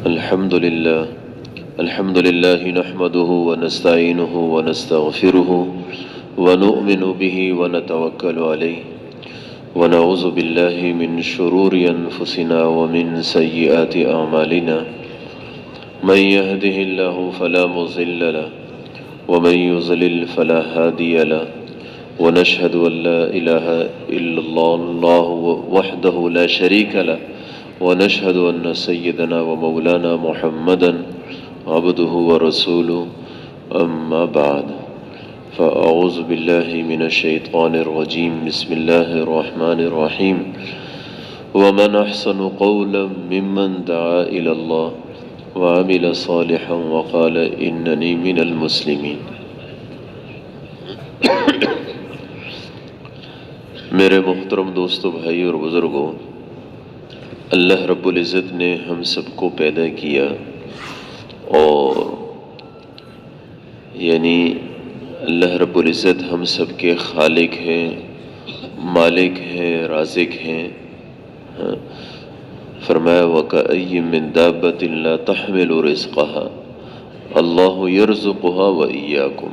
الحمد لله نحمده ونستعينه ونستغفره ونؤمن به ونتوكل عليه ونعوذ بالله من شرور أنفسنا ومن سيئات أعمالنا من يهده الله فلا مضل له ومن يضلل فلا هادي له ونشهد أن لا إله إلا الله وحده لا شريك له ونشهد أن سيدنا ومولانا محمدا عبده ورسوله أما بعد فأعوذ بالله من الشيطان الرجيم بسم الله الرحمن الرحيم ومن أحسن قولا ممن دعا إلى الله وعمل صالحا وقال إنني من المسلمين۔ میرے محترم دوستو، بھائی اور بزرگوں، اللہ رب العزت نے ہم سب کو پیدا کیا اور یعنی اللہ رب العزت ہم سب کے خالق ہیں، مالک ہیں، رازق ہیں۔ فرمایا وَكَأَيٍّ مِّن دَابَّةٍ لَا تَحْمِلُ رِزْقَهَا اللَّهُ يَرْزُقُهَا وَإِيَّاكُمْ۔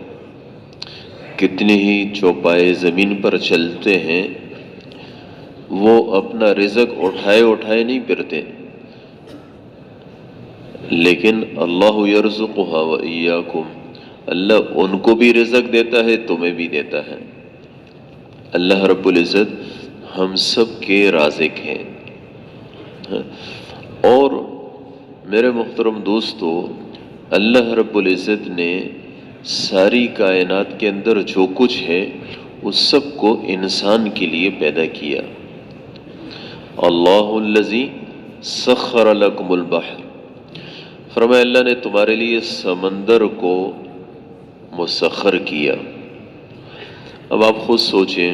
کتنے ہی چوپائے زمین پر چلتے ہیں، وہ اپنا رزق اٹھائے نہیں پھرتے، لیکن اللہ یرزقها وإیاکم، اللہ ان کو بھی رزق دیتا ہے، تمہیں بھی دیتا ہے۔ اللہ رب العزت ہم سب کے رازق ہیں۔ اور میرے محترم دوستو، اللہ رب العزت نے ساری کائنات کے اندر جو کچھ ہے اس سب کو انسان کے لیے پیدا کیا۔ اللہ الذی سخر لکم البحر، فرمایا اللہ نے تمہارے لیے سمندر کو مسخر کیا۔ اب آپ خود سوچیں،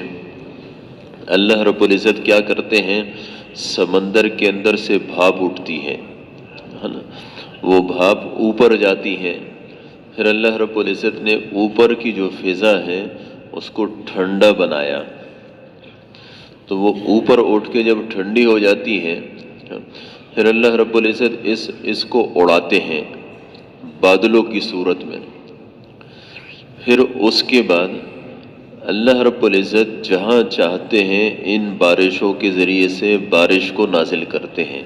اللہ رب العزت کیا کرتے ہیں؟ سمندر کے اندر سے بھاپ اٹھتی ہے نا، وہ بھاپ اوپر جاتی ہے، پھر اللہ رب العزت نے اوپر کی جو فضا ہے اس کو ٹھنڈا بنایا، تو وہ اوپر اٹھ کے جب ٹھنڈی ہو جاتی ہے، پھر اللہ رب العزت اس کو اڑاتے ہیں بادلوں کی صورت میں۔ پھر اس کے بعد اللہ رب العزت جہاں چاہتے ہیں ان بارشوں کے ذریعے سے بارش کو نازل کرتے ہیں۔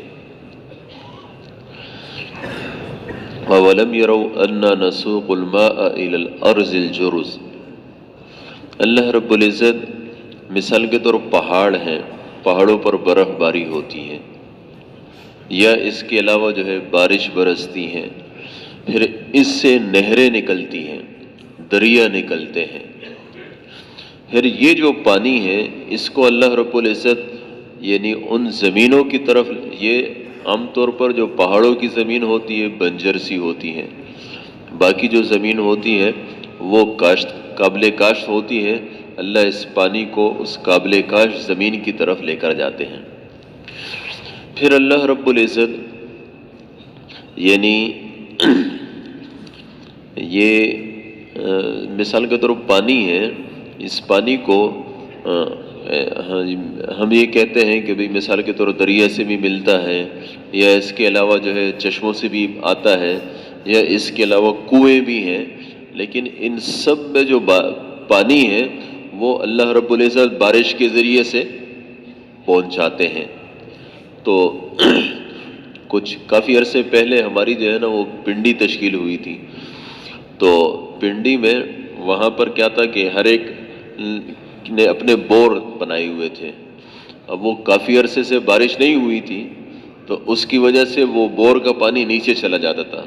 وَلَمْ يَرَوْا أَنَّا نَسُوقُ الْمَاءَ إِلَى الْأَرْضِ الْجُرُزِ، اللہ رب العزت مثال کے طور پہاڑ ہیں، پہاڑوں پر برف باری ہوتی ہے، یا اس کے علاوہ جو ہے بارش برستی ہے، پھر اس سے نہریں نکلتی ہیں، دریا نکلتے ہیں، پھر یہ جو پانی ہے اس کو اللہ رب العزت یعنی ان زمینوں کی طرف، یہ عام طور پر جو پہاڑوں کی زمین ہوتی ہے بنجر سی ہوتی ہے، باقی جو زمین ہوتی ہے وہ قابل کاشت ہوتی ہے، اللہ اس پانی کو اس قابل کاشت زمین کی طرف لے کر جاتے ہیں۔ پھر اللہ رب العزت یعنی یہ مثال کے طور پانی ہے، اس پانی کو ہم یہ کہتے ہیں کہ بھئی مثال کے طور دریا سے بھی ملتا ہے، یا اس کے علاوہ جو ہے چشموں سے بھی آتا ہے، یا اس کے علاوہ کنویں بھی ہیں، لیکن ان سب میں جو پانی ہے وہ اللہ رب العزت بارش کے ذریعے سے پہنچاتے ہیں۔ تو کچھ کافی عرصے پہلے ہماری جو ہے نا وہ پنڈی تشکیل ہوئی تھی، تو پنڈی میں وہاں پر کیا تھا کہ ہر ایک نے اپنے بور بنائے ہوئے تھے۔ اب وہ کافی عرصے سے بارش نہیں ہوئی تھی، تو اس کی وجہ سے وہ بور کا پانی نیچے چلا جاتا تھا،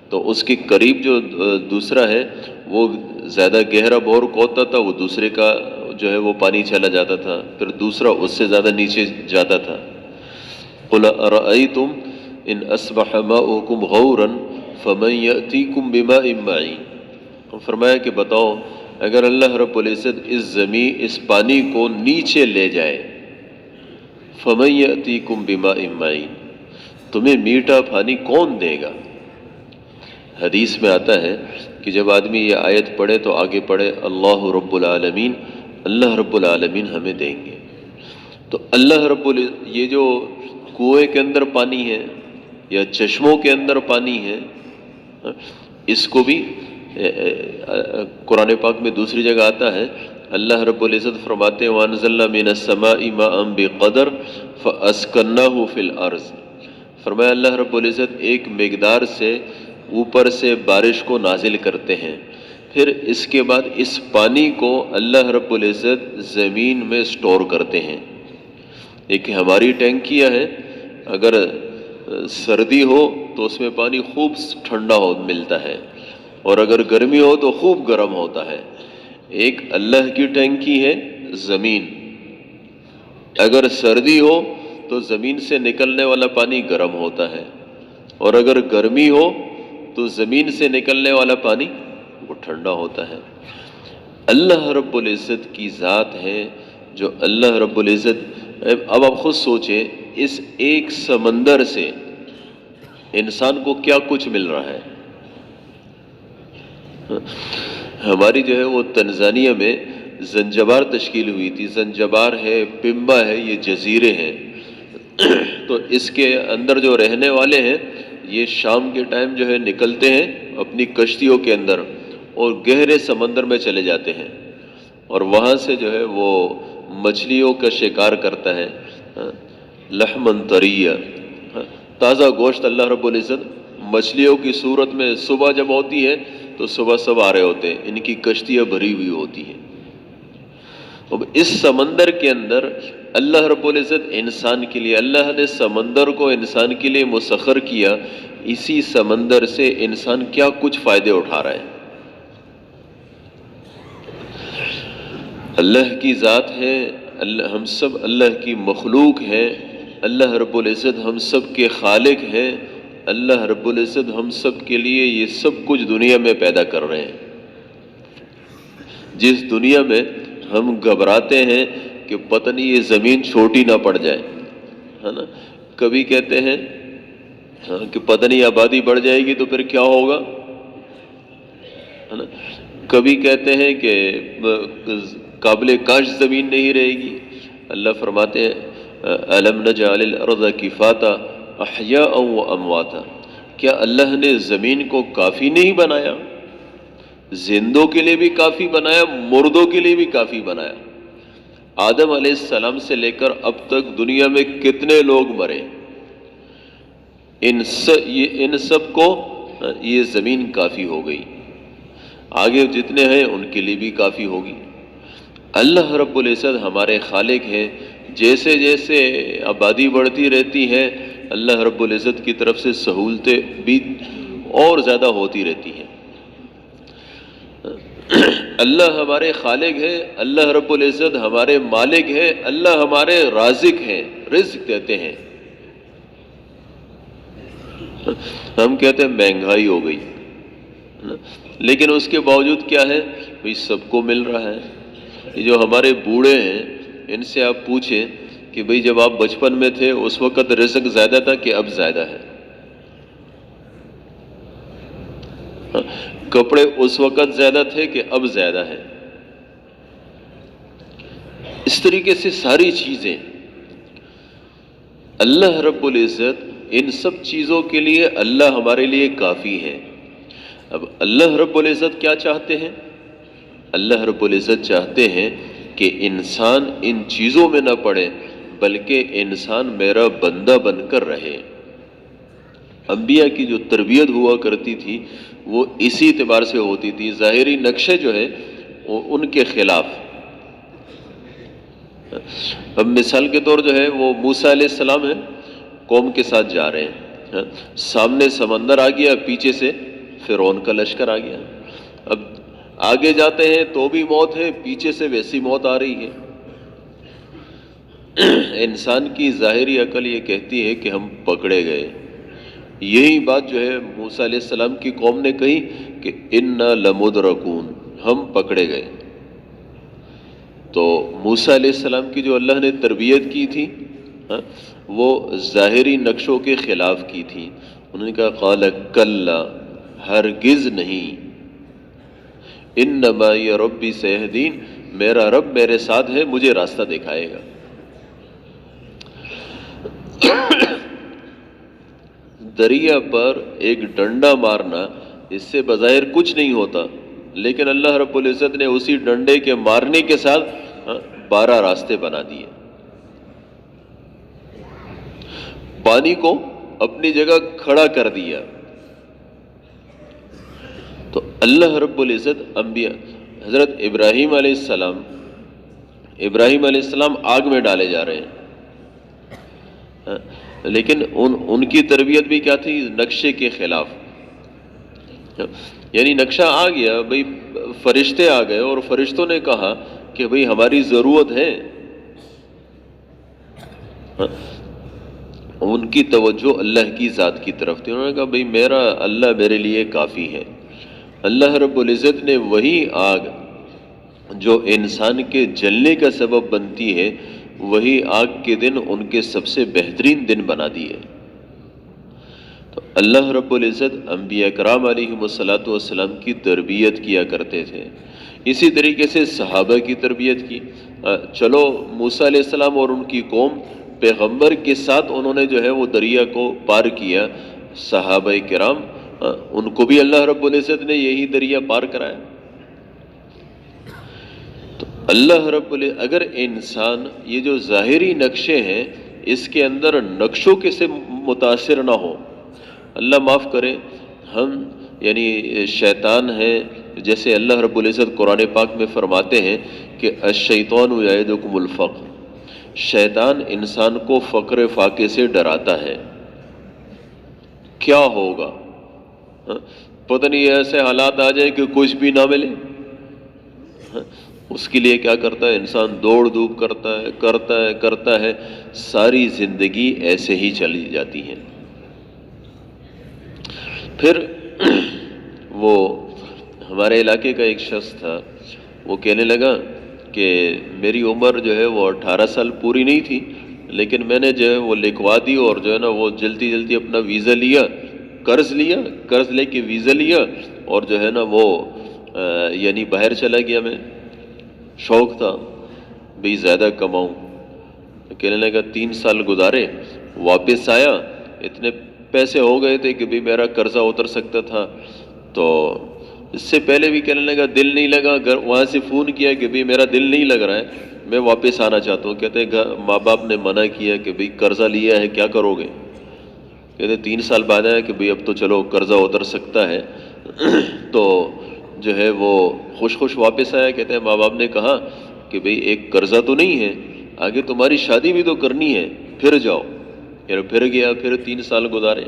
تو اس کے قریب جو دوسرا ہے وہ زیادہ گہرا بور کو ہوتا تھا، وہ دوسرے کا جو ہے وہ پانی چلا جاتا تھا، پھر دوسرا اس سے زیادہ نیچے جاتا تھا۔ قُلْ أَرَأَيْتُمْ إِنْ أَصْبَحَ مَاؤُكُمْ غَوْرًا فَمَنْ يَأْتِيكُمْ بِمَاءٍ مَّعِينٍ، فرمایا کہ بتاؤ اگر اللہ رب العزت اس پانی کو نیچے لے جائے، فَمَنْ يَأْتِيكُمْ بِمَاءٍ مَّعِينٍ، تمہیں میٹھا پانی کون دے گا؟ حدیث میں آتا ہے کہ جب آدمی یہ آیت پڑھے تو آگے پڑھے اللہ رب العالمین، اللہ رب العالمین ہمیں دیں گے۔ تو اللہ رب یہ جو کنویں کے اندر پانی ہے یا چشموں کے اندر پانی ہے، اس کو بھی قرآن پاک میں دوسری جگہ آتا ہے، اللہ رب العزت فرماتے ہیں وَأَنزَلْنَا مِنَ السَّمَاءِ مَاءً بِقَدَرٍ فَأَسْكَنَّاهُ فِي الْأَرْضِ، فرمایا اللہ رب العزت ایک مقدار سے اوپر سے بارش کو نازل کرتے ہیں، پھر اس کے بعد اس پانی کو اللہ رب العزت زمین میں سٹور کرتے ہیں۔ ایک ہماری ٹینکیاں ہیں، اگر سردی ہو تو اس میں پانی خوب ٹھنڈا ملتا ہے، اور اگر گرمی ہو تو خوب گرم ہوتا ہے۔ ایک اللہ کی ٹینکی ہے زمین، اگر سردی ہو تو زمین سے نکلنے والا پانی گرم ہوتا ہے، اور اگر گرمی ہو تو زمین سے نکلنے والا پانی وہ ٹھنڈا ہوتا ہے۔ اللہ رب العزت کی ذات ہے جو اللہ رب العزت، اب آپ خود سوچیں اس ایک سمندر سے انسان کو کیا کچھ مل رہا ہے۔ ہماری جو ہے وہ تنزانیہ میں زنجبار تشکیل ہوئی تھی، زنجبار ہے، پمبا ہے، یہ جزیرے ہیں، تو اس کے اندر جو رہنے والے ہیں یہ شام کے ٹائم جو ہے نکلتے ہیں اپنی کشتیوں کے اندر اور گہرے سمندر میں چلے جاتے ہیں، اور وہاں سے جو ہے وہ مچھلیوں کا شکار کرتا ہے، لحمن طریہ، تازہ گوشت اللہ رب العزت مچھلیوں کی صورت میں صبح جب ہوتی ہے تو صبح سب آ رہے ہوتے ہیں، ان کی کشتیاں بھری ہوئی ہوتی ہیں۔ اب اس سمندر کے اندر اللہ رب العزت انسان کے لیے، اللہ نے سمندر کو انسان کے لیے مسخر کیا، اسی سمندر سے انسان کیا کچھ فائدے اٹھا رہا ہے۔ اللہ کی ذات ہے، ہم سب اللہ کی مخلوق ہیں، اللہ رب العزت ہم سب کے خالق ہیں، اللہ رب العزت ہم سب کے لیے یہ سب کچھ دنیا میں پیدا کر رہے ہیں۔ جس دنیا میں ہم گھبراتے ہیں کہ پتہ نہیں یہ زمین چھوٹی نہ پڑ جائے، ہے نا، کبھی کہتے ہیں کہ پتہ نہیں آبادی بڑھ جائے گی تو پھر کیا ہوگا، ہے نا، کبھی کہتے ہیں کہ قابل کاشت زمین نہیں رہے گی، اللہ فرماتے ہیں أَلَمْ نَجْعَلِ الْأَرْضَ كِفَاتًا أَحْيَاءً وَأَمْوَاتًا، کیا اللہ نے زمین کو کافی نہیں بنایا؟ زندوں کے لیے بھی کافی بنایا، مردوں کے لیے بھی کافی بنایا۔ آدم علیہ السلام سے لے کر اب تک دنیا میں کتنے لوگ مرے، ان سب کو یہ زمین کافی ہو گئی، آگے جتنے ہیں ان کے لیے بھی کافی ہوگی۔ اللہ رب العزت ہمارے خالق ہیں، جیسے جیسے آبادی بڑھتی رہتی ہے اللہ رب العزت کی طرف سے سہولتیں بھی اور زیادہ ہوتی رہتی ہیں۔ اللہ ہمارے خالق ہے، اللہ رب العزت ہمارے مالک ہے، اللہ ہمارے رازق ہیں، رزق دیتے ہیں۔ ہم کہتے ہیں مہنگائی ہو گئی، لیکن اس کے باوجود کیا ہے بھئی سب کو مل رہا ہے۔ یہ جو ہمارے بوڑھے ہیں ان سے آپ پوچھیں کہ بھئی جب آپ بچپن میں تھے اس وقت رزق زیادہ تھا کہ اب زیادہ ہے؟ کپڑے اس وقت زیادہ تھے کہ اب زیادہ ہے؟ اس طریقے سے ساری چیزیں اللہ رب العزت، ان سب چیزوں کے لیے اللہ ہمارے لیے کافی ہے۔ اب اللہ رب العزت کیا چاہتے ہیں؟ اللہ رب العزت چاہتے ہیں کہ انسان ان چیزوں میں نہ پڑے بلکہ انسان میرا بندہ بن کر رہے۔ انبیاء کی جو تربیت ہوا کرتی تھی وہ اسی اعتبار سے ہوتی تھی، ظاہری نقشے جو ہے وہ ان کے خلاف۔ اب مثال کے طور جو ہے وہ موسیٰ علیہ السلام ہے، قوم کے ساتھ جا رہے ہیں، سامنے سمندر آ گیا، پیچھے سے فرعون کا لشکر آ گیا، اب آگے جاتے ہیں تو بھی موت ہے، پیچھے سے ویسی موت آ رہی ہے۔ انسان کی ظاہری عقل یہ کہتی ہے کہ ہم پکڑے گئے۔ یہی بات جو ہے موسیٰ علیہ السلام کی قوم نے کہی کہ اِنَّا لَمُدْرَكُونَ، ہم پکڑے گئے۔ تو موسیٰ علیہ السلام کی جو اللہ نے تربیت کی تھی وہ ظاہری نقشوں کے خلاف کی تھی۔ انہوں نے کہا قَالَ كَلَّا، ہرگز نہیں، اِنَّمَا يَا رَبِّي سَيَهْدِينِ، میرا رب میرے ساتھ ہے، مجھے راستہ دکھائے گا۔ دریا پر ایک ڈنڈا مارنا اس سے بظاہر کچھ نہیں ہوتا، لیکن اللہ رب العزت نے اسی ڈنڈے کے مارنے کے ساتھ 12 راستے بنا دیے، پانی کو اپنی جگہ کھڑا کر دیا۔ تو اللہ رب العزت انبیاء، حضرت ابراہیم علیہ السلام آگ میں ڈالے جا رہے ہیں، لیکن ان کی تربیت بھی کیا تھی؟ نقشے کے خلاف۔ یعنی نقشہ آ گیا بھئی، فرشتے آ گئے اور فرشتوں نے کہا کہ بھئی ہماری ضرورت ہے، ان کی توجہ اللہ کی ذات کی طرف تھی۔ انہوں نے کہا بھئی میرا اللہ میرے لیے کافی ہے۔ اللہ رب العزت نے وہی آگ جو انسان کے جلنے کا سبب بنتی ہے، وہی آگ کے دن ان کے سب سے بہترین دن بنا دیے۔ تو اللہ رب العزت انبیاء کرام علیہم والسلام کی تربیت کیا کرتے تھے، اسی طریقے سے صحابہ کی تربیت کی۔ چلو موسیٰ علیہ السلام اور ان کی قوم پیغمبر کے ساتھ انہوں نے جو ہے وہ دریا کو پار کیا، صحابہ کرام ان کو بھی اللہ رب العزت نے یہی دریا پار کرایا۔ تو اللہ رب العزت اگر انسان یہ جو ظاہری نقشے ہیں اس کے اندر نقشوں کے سے متاثر نہ ہو، اللہ معاف کرے، ہم یعنی شیطان ہے، جیسے اللہ رب العزت قرآن پاک میں فرماتے ہیں کہ الشیطان یعدکم الفقر، شیطان انسان کو فقر فاقے سے ڈراتا ہے۔ کیا ہوگا؟ پتہ نہیں ایسے حالات آ جائے کہ کچھ بھی نہ ملے، اس کے لیے کیا کرتا ہے انسان؟ دوڑ دھوپ کرتا ہے، ساری زندگی ایسے ہی چلی جاتی ہے۔ پھر وہ ہمارے علاقے کا ایک شخص تھا، وہ کہنے لگا کہ میری عمر جو ہے وہ 18 سال پوری نہیں تھی، لیکن میں نے جو ہے وہ لکھوا دی اور جو ہے نا وہ جلدی اپنا ویزا لیا، قرض لے کے ویزا لیا اور جو ہے نا وہ یعنی باہر چلا گیا۔ میں شوق تھا بھی زیادہ کماؤں، کہنے لگا 3 سال گزارے، واپس آیا، اتنے پیسے ہو گئے تھے کہ بھی میرا قرضہ اتر سکتا تھا۔ تو اس سے پہلے بھی کہنے لگا دل نہیں لگا، وہاں سے فون کیا کہ بھی میرا دل نہیں لگ رہا ہے، میں واپس آنا چاہتا ہوں۔ کہتے ماں باپ نے منع کیا کہ بھی قرضہ لیا ہے کیا کرو گے؟ کہتے 3 سال بعد آیا کہ بھی اب تو چلو قرضہ اتر سکتا ہے۔ تو جو ہے وہ خوش واپس آیا۔ کہتے ہیں ماں باپ نے کہا کہ بھئی ایک قرضہ تو نہیں ہے، آگے تمہاری شادی بھی تو کرنی ہے، پھر جاؤ۔ پھر گیا، پھر 3 سال گزارے،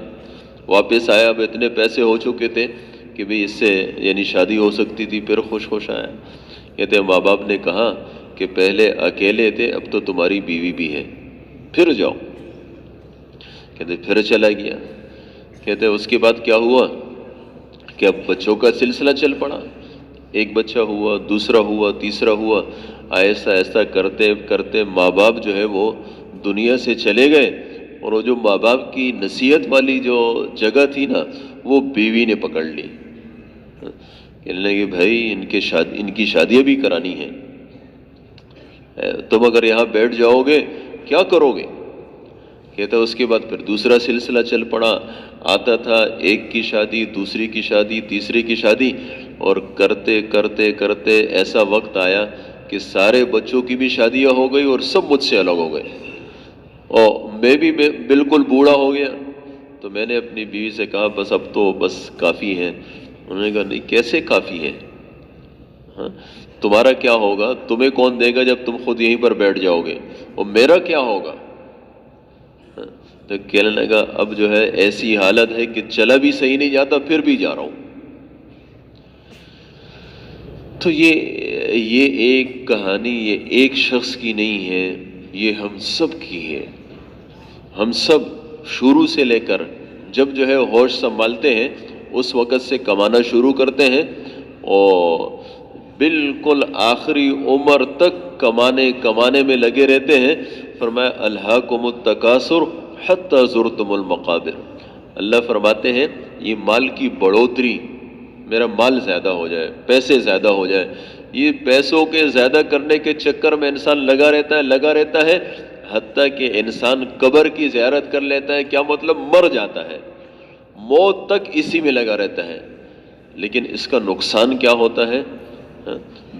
واپس آیا، اب اتنے پیسے ہو چکے تھے کہ بھئی اس سے یعنی شادی ہو سکتی تھی، پھر خوش آیا۔ کہتے ہیں ماں باپ نے کہا کہ پہلے اکیلے تھے، اب تو تمہاری بیوی بھی ہے، پھر جاؤ۔ کہتے پھر چلا گیا۔ کہتے اس کے بعد کیا ہوا کہ اب بچوں کا سلسلہ چل پڑا، ایک بچہ ہوا، دوسرا ہوا، تیسرا ہوا، ایسا کرتے ماں باپ جو ہے وہ دنیا سے چلے گئے، اور وہ جو ماں باپ کی نصیحت والی جو جگہ تھی نا وہ بیوی نے پکڑ لی۔ کہنے لگے بھائی ان کی شادیاں بھی کرانی ہیں، تم اگر یہاں بیٹھ جاؤ گے کیا کرو گے؟ کہتا اس کے بعد پھر دوسرا سلسلہ چل پڑا، آتا تھا ایک کی شادی، دوسری کی شادی، تیسری کی شادی، اور کرتے ایسا وقت آیا کہ سارے بچوں کی بھی شادیاں ہو گئی اور سب مجھ سے الگ ہو گئے، اور میں بھی بالکل بوڑھا ہو گیا۔ تو میں نے اپنی بیوی سے کہا بس اب تو بس کافی ہے۔ انہوں نے کہا نہیں، کیسے کافی ہے؟ تمہارا کیا ہوگا؟ تمہیں کون دے گا جب تم خود یہیں پر بیٹھ جاؤ گے، اور میرا کیا ہوگا؟ تو کہنے لگا اب جو ہے ایسی حالت ہے کہ چلا بھی صحیح نہیں جاتا، پھر بھی جا رہا ہوں۔ تو یہ ایک کہانی یہ ایک شخص کی نہیں ہے، یہ ہم سب کی ہے۔ ہم سب شروع سے لے کر جب جو ہے ہوش سنبھالتے ہیں اس وقت سے کمانا شروع کرتے ہیں، اور بالکل آخری عمر تک کمانے میں لگے رہتے ہیں۔ فرمایا الہاکم التکاثر حتی زرتم المقابر۔ اللہ فرماتے ہیں یہ مال کی بڑھوتری، میرا مال زیادہ ہو جائے، پیسے زیادہ ہو جائے، یہ پیسوں کے زیادہ کرنے کے چکر میں انسان لگا رہتا ہے، حتیٰ کہ انسان قبر کی زیارت کر لیتا ہے۔ کیا مطلب؟ مر جاتا ہے، موت تک اسی میں لگا رہتا ہے. لیکن اس کا نقصان کیا ہوتا ہے؟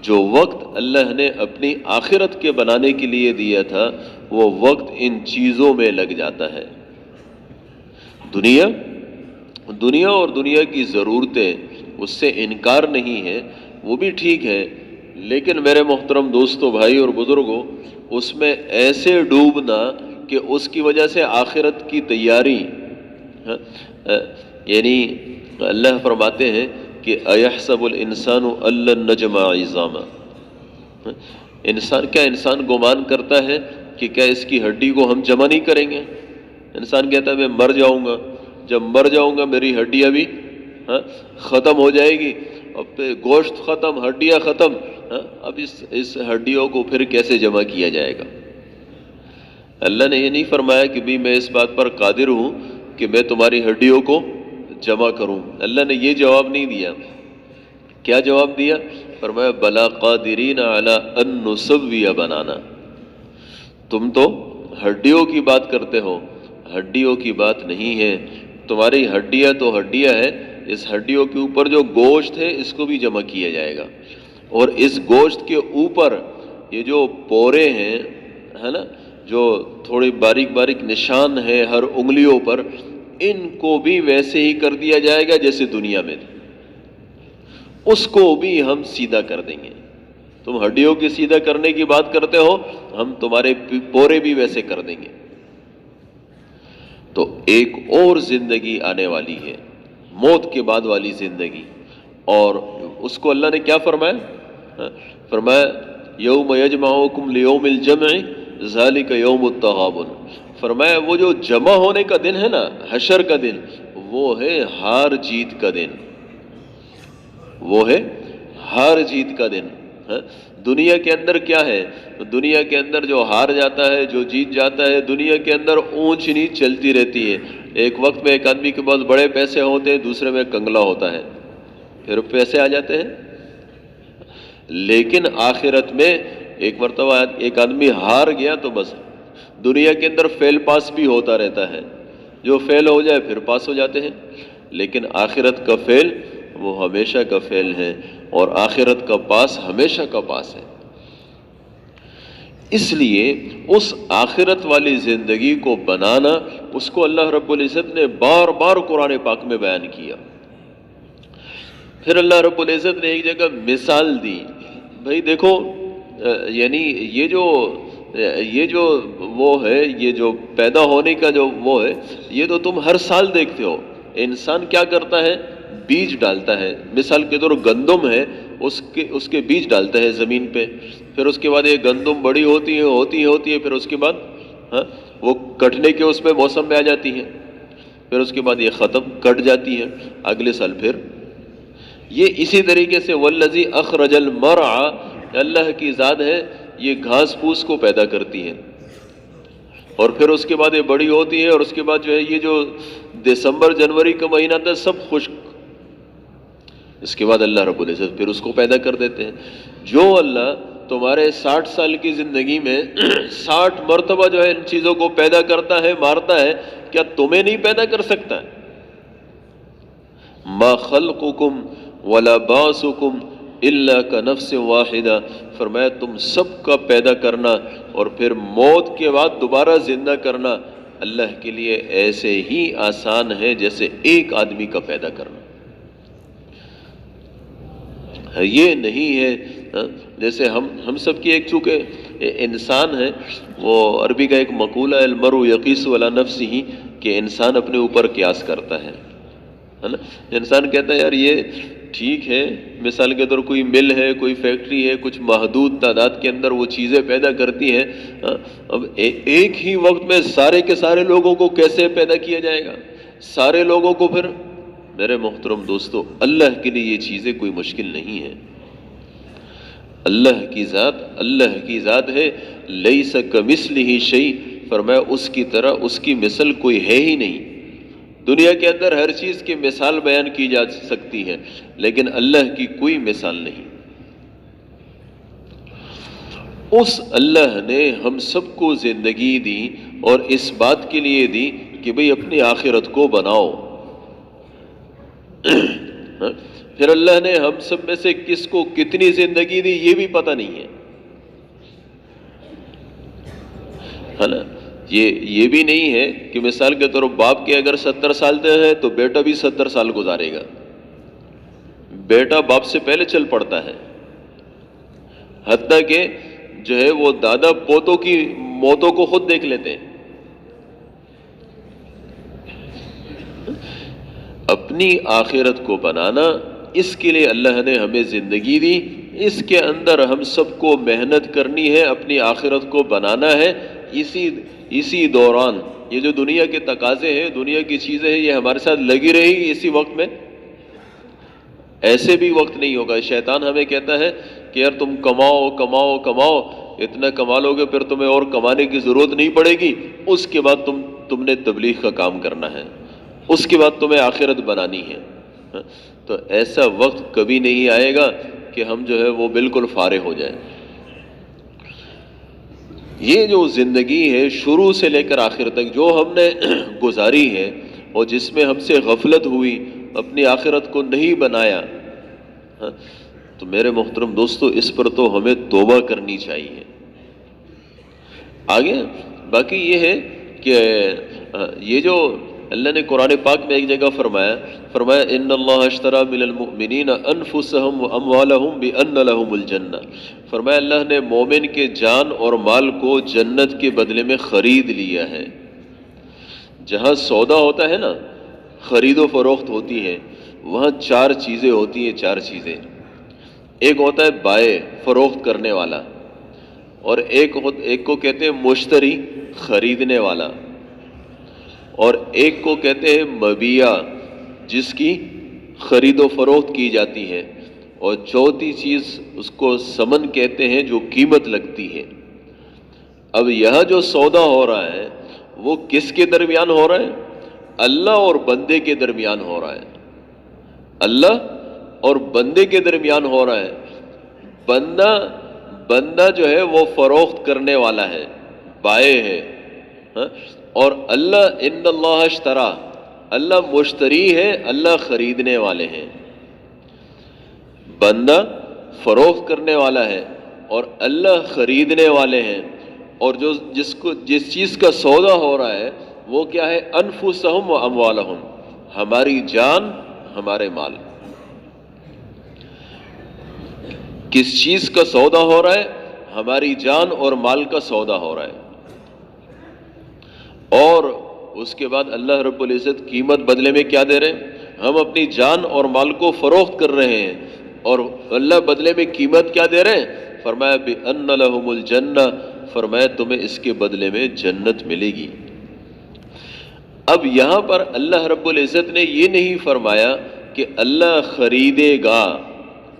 جو وقت اللہ نے اپنی آخرت کے بنانے کے لیے دیا تھا وہ وقت ان چیزوں میں لگ جاتا ہے. دنیا اور دنیا کی ضرورتیں، اس سے انکار نہیں ہے، وہ بھی ٹھیک ہے، لیکن میرے محترم دوستو، بھائی اور بزرگوں، اس میں ایسے ڈوبنا کہ اس کی وجہ سے آخرت کی تیاری، یعنی اللہ فرماتے ہیں کہ اَيَحْسَبُ الْإِنسَانُ أَلَّن نَّجْمَعَ عِظَامًا، انسان گمان کرتا ہے کہ کیا اس کی ہڈی کو ہم جمع نہیں کریں گے؟ انسان کہتا ہے میں مر جاؤں گا، جب مر جاؤں گا میری ہڈیاں بھی ختم ہو جائے گی، اب پہ گوشت ختم، ہڈیاں ختم، اب اس ہڈیوں کو پھر کیسے جمع کیا جائے گا؟ اللہ نے یہ نہیں فرمایا کہ بھی میں اس بات پر قادر ہوں کہ میں تمہاری ہڈیوں کو جمع کروں. اللہ نے یہ جواب نہیں دیا. کیا جواب دیا؟ فرمایا بلا قادرین علی ان نسوی بنانا. تم تو ہڈیوں کی بات کرتے ہو، ہڈیوں کی بات نہیں ہے. تمہاری ہڈیاں تو ہڈیاں ہے، اس ہڈیوں کے اوپر جو گوشت ہے اس کو بھی جمع کیا جائے گا، اور اس گوشت کے اوپر یہ جو پورے ہیں، ہے نا، جو تھوڑی باریک باریک نشان ہے ہر انگلیوں پر، ان کو بھی ویسے ہی کر دیا جائے گا جیسے دنیا میں تھے. اس کو بھی ہم سیدھا کر دیں گے. تم ہڈیوں کی سیدھا کرنے کی بات کرتے ہو، ہم تمہارے پورے بھی ویسے کر دیں گے. تو ایک اور زندگی آنے والی ہے، موت کے بعد والی زندگی، اور اس کو اللہ نے کیا فرمایا؟ فرمایا یوم یجمعکم لیوم الجمع ذالک یوم التغابن. فرمایا وہ جو جمع ہونے کا دن ہے نا، حشر کا دن، وہ ہے ہار جیت کا دن. وہ ہے ہار جیت کا دن. دنیا کے اندر کیا ہے؟ دنیا کے اندر جو ہار جاتا ہے، جو جیت جاتا ہے، دنیا کے اندر اونچ نیچ چلتی رہتی ہے. ایک وقت میں ایک آدمی کے پاس بڑے پیسے ہوتے ہیں، دوسرے میں کنگلا ہوتا ہے، پھر پیسے آ جاتے ہیں. لیکن آخرت میں ایک مرتبہ ایک آدمی ہار گیا تو بس دنیا کے اندر فیل پاس بھی ہوتا رہتا ہے. جو فیل ہو جائے پھر پاس ہو جاتے ہیں. لیکن آخرت کا فیل وہ ہمیشہ کا فیل ہے، اور آخرت کا پاس ہمیشہ کا پاس ہے. اس لیے اس آخرت والی زندگی کو بنانا، اس کو اللہ رب العزت نے بار بار قرآن پاک میں بیان کیا. پھر اللہ رب العزت نے ایک جگہ مثال دی. بھائی دیکھو، یعنی یہ جو وہ ہے، یہ جو پیدا ہونے کا جو وہ ہے، یہ تو تم ہر سال دیکھتے ہو. انسان کیا کرتا ہے؟ بیج ڈالتا ہے. مثال کے طور گندم ہے، اس کے بیج ڈالتا ہے زمین پہ. پھر اس کے بعد یہ گندم بڑی ہوتی ہے، پھر اس کے بعد وہ کٹنے کے اس میں موسم میں آ جاتی ہے. پھر اس کے بعد یہ ختم کٹ جاتی ہے، اگلے سال پھر. یہ اسی طریقے سے والذی اخرج المرعى، اللہ کی ذات ہے، یہ گھاس پھوس کو پیدا کرتی ہے، اور پھر اس کے بعد یہ بڑی ہوتی ہے، اور اس کے بعد جو ہے یہ جو دسمبر جنوری کا مہینہ تھا سب خشک. اس کے بعد اللہ رب العزت پھر اس کو پیدا کر دیتے ہیں. جو اللہ تمہارے 60 سال کی زندگی میں 60 مرتبہ جو ہے ان چیزوں کو پیدا کرتا ہے، مارتا ہے، کیا تمہیں نہیں پیدا کر سکتا ہے؟ ما خلقکم ولا بعثکم الا کنفس واحدہ. فرمایا تم سب کا پیدا کرنا اور پھر موت کے بعد دوبارہ زندہ کرنا اللہ کے لیے ایسے ہی آسان ہے جیسے ایک آدمی کا پیدا کرنا. یہ نہیں ہے جیسے ہم سب کی ایک، چونکہ انسان ہے، وہ عربی کا ایک مقولہ ہے المرء یقیس علی نفسہ، کہ انسان اپنے اوپر قیاس کرتا ہے نا. انسان کہتا ہے یار یہ ٹھیک ہے، مثال کے طور کوئی مل ہے، کوئی فیکٹری ہے، کچھ محدود تعداد کے اندر وہ چیزیں پیدا کرتی ہے. اب ایک ہی وقت میں سارے کے سارے لوگوں کو کیسے پیدا کیا جائے گا؟ سارے لوگوں کو پھر، میرے محترم دوستو، اللہ کے لیے یہ چیزیں کوئی مشکل نہیں ہے. اللہ کی ذات ہے، لیس کمثلہ شیء. فرمایا اس کی طرح اس کی مثل کوئی ہے ہی نہیں. دنیا کے اندر ہر چیز کی مثال بیان کی جا سکتی ہے، لیکن اللہ کی کوئی مثال نہیں. اس اللہ نے ہم سب کو زندگی دی، اور اس بات کے لیے دی کہ بھئی اپنی آخرت کو بناؤ. پھر اللہ نے ہم سب میں سے کس کو کتنی زندگی دی یہ بھی پتہ نہیں ہے نا. یہ بھی نہیں ہے کہ مثال کے طور پر باپ کے اگر 70 سال دے ہے تو بیٹا بھی 70 سال گزارے گا. بیٹا باپ سے پہلے چل پڑتا ہے، حتیٰ کہ جو ہے وہ دادا پوتوں کی موتوں کو خود دیکھ لیتے ہیں. اپنی آخرت کو بنانا، اس کے لیے اللہ نے ہمیں زندگی دی، اس کے اندر ہم سب کو محنت کرنی ہے، اپنی آخرت کو بنانا ہے. اسی دوران یہ جو دنیا کے تقاضے ہیں، دنیا کی چیزیں ہیں، یہ ہمارے ساتھ لگی رہے گی اسی وقت میں. ایسے بھی وقت نہیں ہوگا. شیطان ہمیں کہتا ہے کہ یار تم کماؤ کماؤ کماؤ، اتنا کما لو گے پھر تمہیں اور کمانے کی ضرورت نہیں پڑے گی، اس کے بعد تم نے تبلیغ کا کام کرنا ہے، اس کے بعد تمہیں آخرت بنانی ہے. تو ایسا وقت کبھی نہیں آئے گا کہ ہم جو ہے وہ بالکل فارغ ہو جائیں. یہ جو زندگی ہے شروع سے لے کر آخر تک جو ہم نے گزاری ہے اور جس میں ہم سے غفلت ہوئی، اپنی آخرت کو نہیں بنایا، تو میرے محترم دوستو اس پر تو ہمیں توبہ کرنی چاہیے. آگے باقی یہ ہے کہ یہ جو اللہ نے قرآن پاک میں ایک جگہ فرمایا ان اللہ اشترى من المؤمنین انفسهم واموالهم بان لهم الجنہ. فرمایا اللہ نے مومن کے جان اور مال کو جنت کے بدلے میں خرید لیا ہے. جہاں سودا ہوتا ہے نا، خرید و فروخت ہوتی ہے، وہاں 4 چیزیں ہوتی ہیں. 4 چیزیں. ایک ہوتا ہے بائع، فروخت کرنے والا، اور ایک کو کہتے ہیں مشتری، خریدنے والا، اور ایک کو کہتے ہیں مبیع، جس کی خرید و فروخت کی جاتی ہے، اور چوتھی چیز اس کو ثمن کہتے ہیں جو قیمت لگتی ہے. اب یہاں جو سودا ہو رہا ہے وہ کس کے درمیان ہو رہا ہے؟ اللہ اور بندے کے درمیان ہو رہا ہے. اللہ اور بندے کے درمیان ہو رہا ہے. بندہ جو ہے وہ فروخت کرنے والا ہے، بائع ہے، اور اللہ ان اللہ اشترا، اللہ مشتری ہے، اللہ خریدنے والے ہیں. بندہ فروخت کرنے والا ہے اور اللہ خریدنے والے ہیں. اور جس چیز کا سودا ہو رہا ہے وہ کیا ہے؟ انفسہم و اموالہم، ہماری جان، ہمارے مال. کس چیز کا سودا ہو رہا ہے؟ ہماری جان اور مال کا سودا ہو رہا ہے. اور اس کے بعد اللہ رب العزت قیمت بدلے میں کیا دے رہے ہیں؟ ہم اپنی جان اور مال کو فروخت کر رہے ہیں، اور اللہ بدلے میں قیمت کیا دے رہے ہیں؟ فرمایا بِأَنَّ لَهُمُ الْجَنَّةَ، فرمایا تمہیں اس کے بدلے میں جنت ملے گی. اب یہاں پر اللہ رب العزت نے یہ نہیں فرمایا کہ اللہ خریدے گا.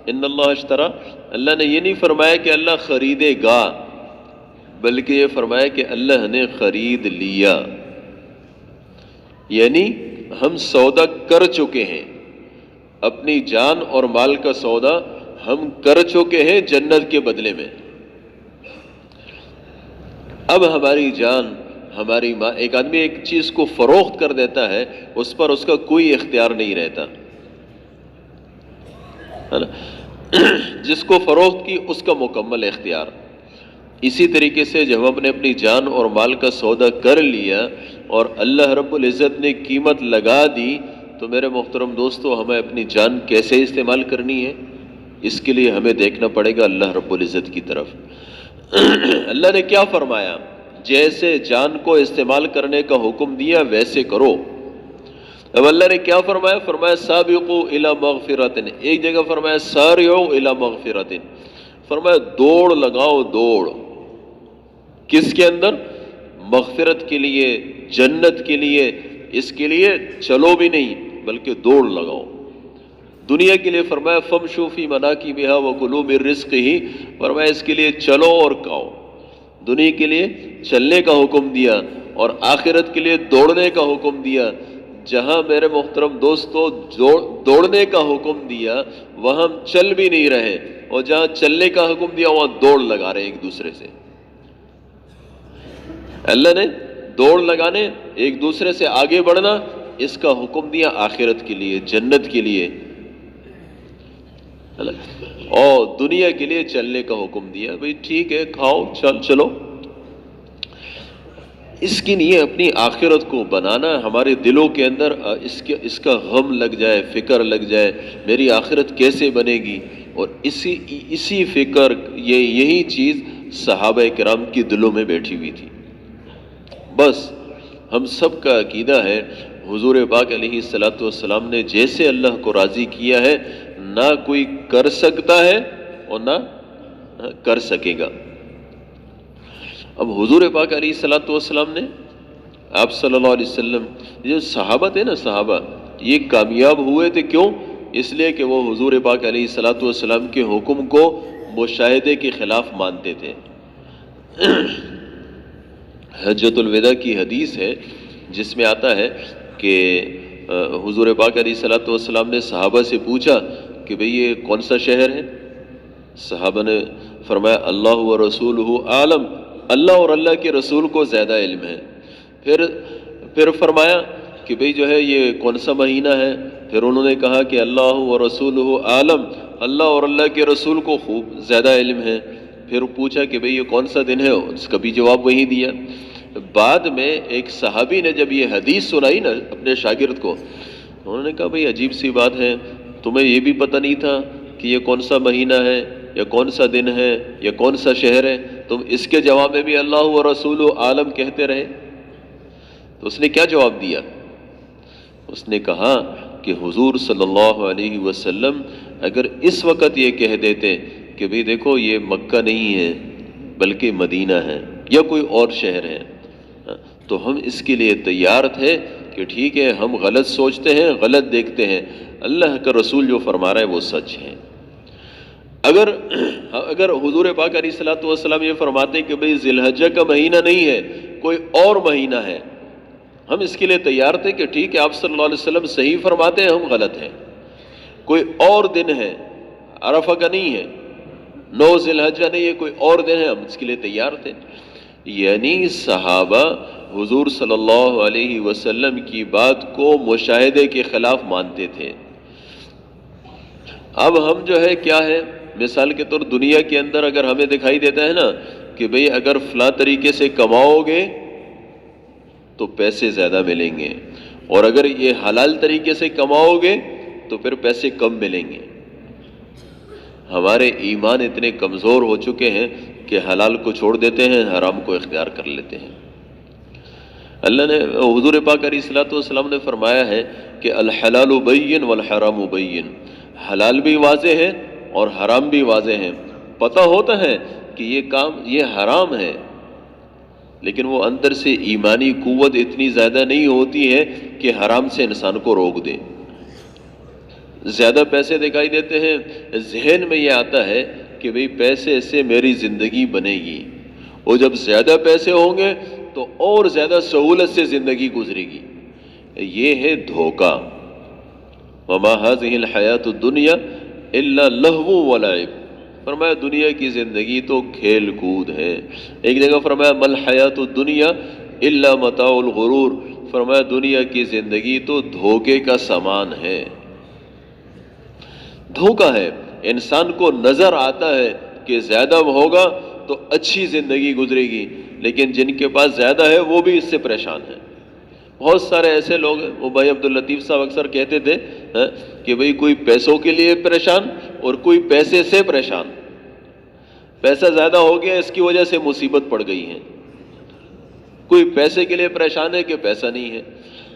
ان اللہ اشترا، اللہ نے یہ نہیں فرمایا کہ اللہ خریدے گا، بلکہ یہ فرمایا کہ اللہ نے خرید لیا. یعنی ہم سودا کر چکے ہیں، اپنی جان اور مال کا سودا ہم کر چکے ہیں جنت کے بدلے میں. اب ہماری جان، ہماری ماں، ایک آدمی ایک چیز کو فروخت کر دیتا ہے، اس پر اس کا کوئی اختیار نہیں رہتا ہے نا. جس کو فروخت کی اس کا مکمل اختیار. اسی طریقے سے جب ہم نے اپنی جان اور مال کا سودا کر لیا اور اللہ رب العزت نے قیمت لگا دی، تو میرے محترم دوستو ہمیں اپنی جان کیسے استعمال کرنی ہے، اس کے لیے ہمیں دیکھنا پڑے گا اللہ رب العزت کی طرف. اللہ نے کیا فرمایا؟ جیسے جان کو استعمال کرنے کا حکم دیا ویسے کرو. اب اللہ نے کیا فرمایا؟ فرمایا سابقوا الی مغفرۃ. ایک جگہ فرمایا سارعوا الی مغفرۃ. فرمایا دوڑ لگاؤ، دوڑ. کس کے اندر؟ مغفرت کے لیے، جنت کے لیے. اس کے لیے چلو بھی نہیں بلکہ دوڑ لگاؤ. دنیا کے لیے فرمایا فمشوا فی مناکبہا وکلوا من رزقہ. فرمایا اس کے لیے چلو اور کھاؤ. دنیا کے لیے چلنے کا حکم دیا اور آخرت کے لیے دوڑنے کا حکم دیا. جہاں میرے محترم دوستو دوڑنے کا حکم دیا وہاں ہم چل بھی نہیں رہے، اور جہاں چلنے کا حکم دیا وہاں دوڑ لگا رہے ایک دوسرے سے. اللہ نے دوڑ لگانے، ایک دوسرے سے آگے بڑھنا، اس کا حکم دیا آخرت کے لیے، جنت کے لیے، اور دنیا کے لیے چلنے کا حکم دیا، بھئی ٹھیک ہے کھاؤ چلو۔ اس کے لیے اپنی آخرت کو بنانا، ہمارے دلوں کے اندر اس کا غم لگ جائے، فکر لگ جائے، میری آخرت کیسے بنے گی، اور اسی فکر، یہی چیز صحابہ کرام کی دلوں میں بیٹھی ہوئی تھی۔ بس ہم سب کا عقیدہ ہے حضور پاک علیہ الصلوۃ والسلام نے جیسے اللہ کو راضی کیا ہے نہ کوئی کر سکتا ہے اور نہ کر سکے گا۔ اب حضور پاک علیہ الصلوۃ والسلام نے، آپ صلی اللہ علیہ وسلم، جو صحابہ تھے نا، صحابہ یہ کامیاب ہوئے تھے کیوں؟ اس لیے کہ وہ حضور پاک علیہ الصلوۃ والسلام کے حکم کو مشاہدے کے خلاف مانتے تھے۔ حجۃ الوداع کی حدیث ہے جس میں آتا ہے کہ حضور پاک علیہ الصلوۃ والسلام نے صحابہ سے پوچھا کہ بھئی یہ کون سا شہر ہے؟ صحابہ نے فرمایا اللہ و رسولہ عالم، اللہ اور اللہ کے رسول کو زیادہ علم ہے۔ پھر فرمایا کہ بھئی جو ہے یہ کون سا مہینہ ہے؟ پھر انہوں نے کہا کہ اللہ و رسولہ عالم، اللہ اور اللہ کے رسول کو خوب زیادہ علم ہے۔ پھر پوچھا کہ بھئی یہ کون سا دن ہے؟ اس کا بھی جواب وہی دیا۔ بعد میں ایک صحابی نے جب یہ حدیث سنائی نا اپنے شاگرد کو، انہوں نے کہا بھئی عجیب سی بات ہے، تمہیں یہ بھی پتہ نہیں تھا کہ یہ کون سا مہینہ ہے یا کون سا دن ہے یا کون سا شہر ہے، تم اس کے جواب میں بھی اللہ و رسول عالم کہتے رہے۔ تو اس نے کیا جواب دیا؟ اس نے کہا کہ حضور صلی اللہ علیہ وسلم اگر اس وقت یہ کہہ دیتے کہ بھئی دیکھو یہ مکہ نہیں ہے بلکہ مدینہ ہے یا کوئی اور شہر ہے، تو ہم اس کے لیے تیار تھے کہ ٹھیک ہے ہم غلط سوچتے ہیں، غلط دیکھتے ہیں، اللہ کا رسول جو فرما رہا ہے وہ سچ ہے۔ اگر حضور پاک علیہ الصلوۃ والسلام یہ فرماتے کہ بھئی ذی الحجہ کا مہینہ نہیں ہے، کوئی اور مہینہ ہے، ہم اس کے لیے تیار تھے کہ ٹھیک ہے آپ صلی اللہ علیہ وسلم صحیح فرماتے ہیں، ہم غلط ہیں، کوئی اور دن ہے، عرفہ کا نہیں ہے، 9 ذی الحجہ نہیں ہے، کوئی اور دن ہے، ہم اس کے لیے تیار تھے۔ یعنی صحابہ حضور صلی اللہ علیہ وسلم کی بات کو مشاہدے کے خلاف مانتے تھے۔ اب ہم جو ہے کیا ہے، مثال کے طور دنیا کے اندر اگر ہمیں دکھائی دیتا ہے نا کہ بھئی اگر فلاں طریقے سے کماؤ گے تو پیسے زیادہ ملیں گے، اور اگر یہ حلال طریقے سے کماؤ گے تو پھر پیسے کم ملیں گے۔ ہمارے ایمان اتنے کمزور ہو چکے ہیں کہ حلال کو چھوڑ دیتے ہیں، حرام کو اختیار کر لیتے ہیں۔ اللہ نے، حضور پاک علیہ الصلوۃ والسلام نے فرمایا ہے کہ الحلال بین والحرام بین، حلال بھی واضح ہے اور حرام بھی واضح ہے۔ پتہ ہوتا ہے کہ یہ کام یہ حرام ہے، لیکن وہ اندر سے ایمانی قوت اتنی زیادہ نہیں ہوتی ہے کہ حرام سے انسان کو روک دے۔ زیادہ پیسے دکھائی دیتے ہیں، ذہن میں یہ آتا ہے کہ بھئی پیسے سے میری زندگی بنے گی، اور جب زیادہ پیسے ہوں گے تو اور زیادہ سہولت سے زندگی گزرے گی۔ یہ ہے دھوکہ۔ وما هذه الحیات الدنیا الا لہو ولعب، فرمایا دنیا کی زندگی تو کھیل کود ہے۔ ایک جگہ فرمایا مل حیات الدنیا الا متاع الغرور، فرمایا دنیا کی زندگی تو دھوکے کا سامان ہے، دھوکہ ہے۔ انسان کو نظر آتا ہے کہ زیادہ ہوگا تو اچھی زندگی گزرے گی، لیکن جن کے پاس زیادہ ہے وہ بھی اس سے پریشان ہیں۔ بہت سارے ایسے لوگ ہیں، وہ بھائی عبداللطیف صاحب اکثر کہتے تھے کہ بھئی کوئی پیسوں کے لیے پریشان اور کوئی پیسے سے پریشان، پیسہ زیادہ ہو گیا اس کی وجہ سے مصیبت پڑ گئی ہے، کوئی پیسے کے لیے پریشان ہے کہ پیسہ نہیں ہے،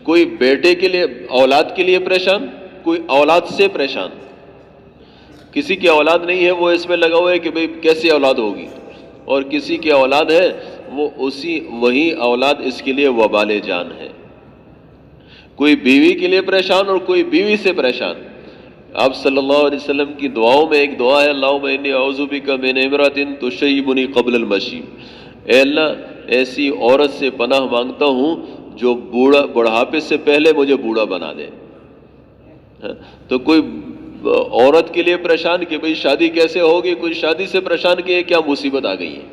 کوئی بیٹے کے لیے، اولاد کے لیے پریشان، کوئی اولاد سے پریشان، کسی کی اولاد نہیں ہے وہ اس میں لگا ہوا ہے کہ بھئی کیسے اولاد ہوگی، اور کسی کی اولاد ہے وہ وہی اولاد اس کے لیے وبال جان ہے۔ کوئی بیوی کے لیے پریشان اور کوئی بیوی سے پریشان۔ آپ صلی اللہ علیہ وسلم کی دعاؤں میں ایک دعا ہے، اللہم انی اعوذ بک من امرأۃ تشیبنی قبل المشیب، اے اللہ ایسی عورت سے پناہ مانگتا ہوں جو بڑھاپے سے پہلے مجھے بوڑھا بنا دے۔ تو کوئی عورت کے لیے پریشان کہ بھئی شادی کیسے ہوگی، کوئی شادی سے پریشان کہ یہ کیا مصیبت آ گئی ہے۔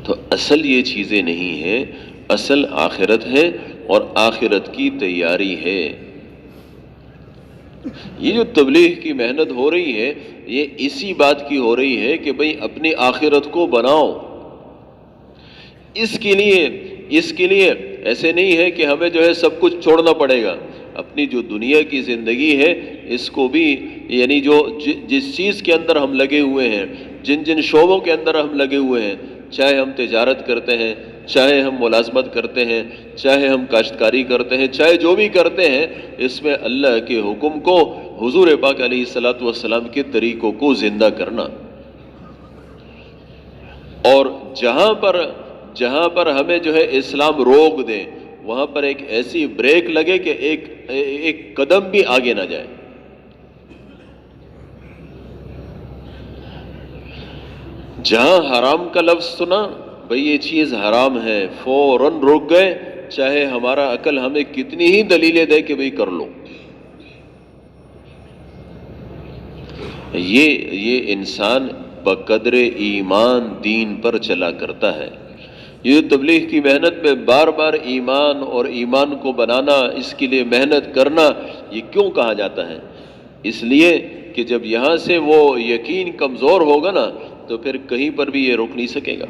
تو اصل یہ چیزیں نہیں ہیں، اصل آخرت ہے اور آخرت کی تیاری ہے۔ یہ جو تبلیغ کی محنت ہو رہی ہے یہ اسی بات کی ہو رہی ہے کہ بھئی اپنی آخرت کو بناؤ۔ اس کے لیے ایسے نہیں ہے کہ ہمیں جو ہے سب کچھ چھوڑنا پڑے گا۔ اپنی جو دنیا کی زندگی ہے اس کو بھی، یعنی جس چیز کے اندر ہم لگے ہوئے ہیں، جن شعبوں کے اندر ہم لگے ہوئے ہیں، چاہے ہم تجارت کرتے ہیں، چاہے ہم ملازمت کرتے ہیں، چاہے ہم کاشتکاری کرتے ہیں، چاہے جو بھی کرتے ہیں، اس میں اللہ کے حکم کو، حضور پاک علیہ الصلوۃ والسلام کے طریقوں کو زندہ کرنا۔ اور جہاں پر ہمیں جو ہے اسلام روک دے وہاں پر ایک ایسی بریک لگے کہ ایک قدم بھی آگے نہ جائے۔ جہاں حرام کا لفظ سنا، بھئی یہ چیز حرام ہے، فوراً روک گئے، چاہے ہمارا عقل ہمیں کتنی ہی دلیلیں دے کہ بھئی کر لو۔ یہ انسان بقدر ایمان دین پر چلا کرتا ہے۔ یہ تبلیغ کی محنت میں بار بار ایمان اور ایمان کو بنانا، اس کے لیے محنت کرنا، یہ کیوں کہا جاتا ہے؟ اس لیے کہ جب یہاں سے وہ یقین کمزور ہوگا نا تو پھر کہیں پر بھی یہ روک نہیں سکے گا۔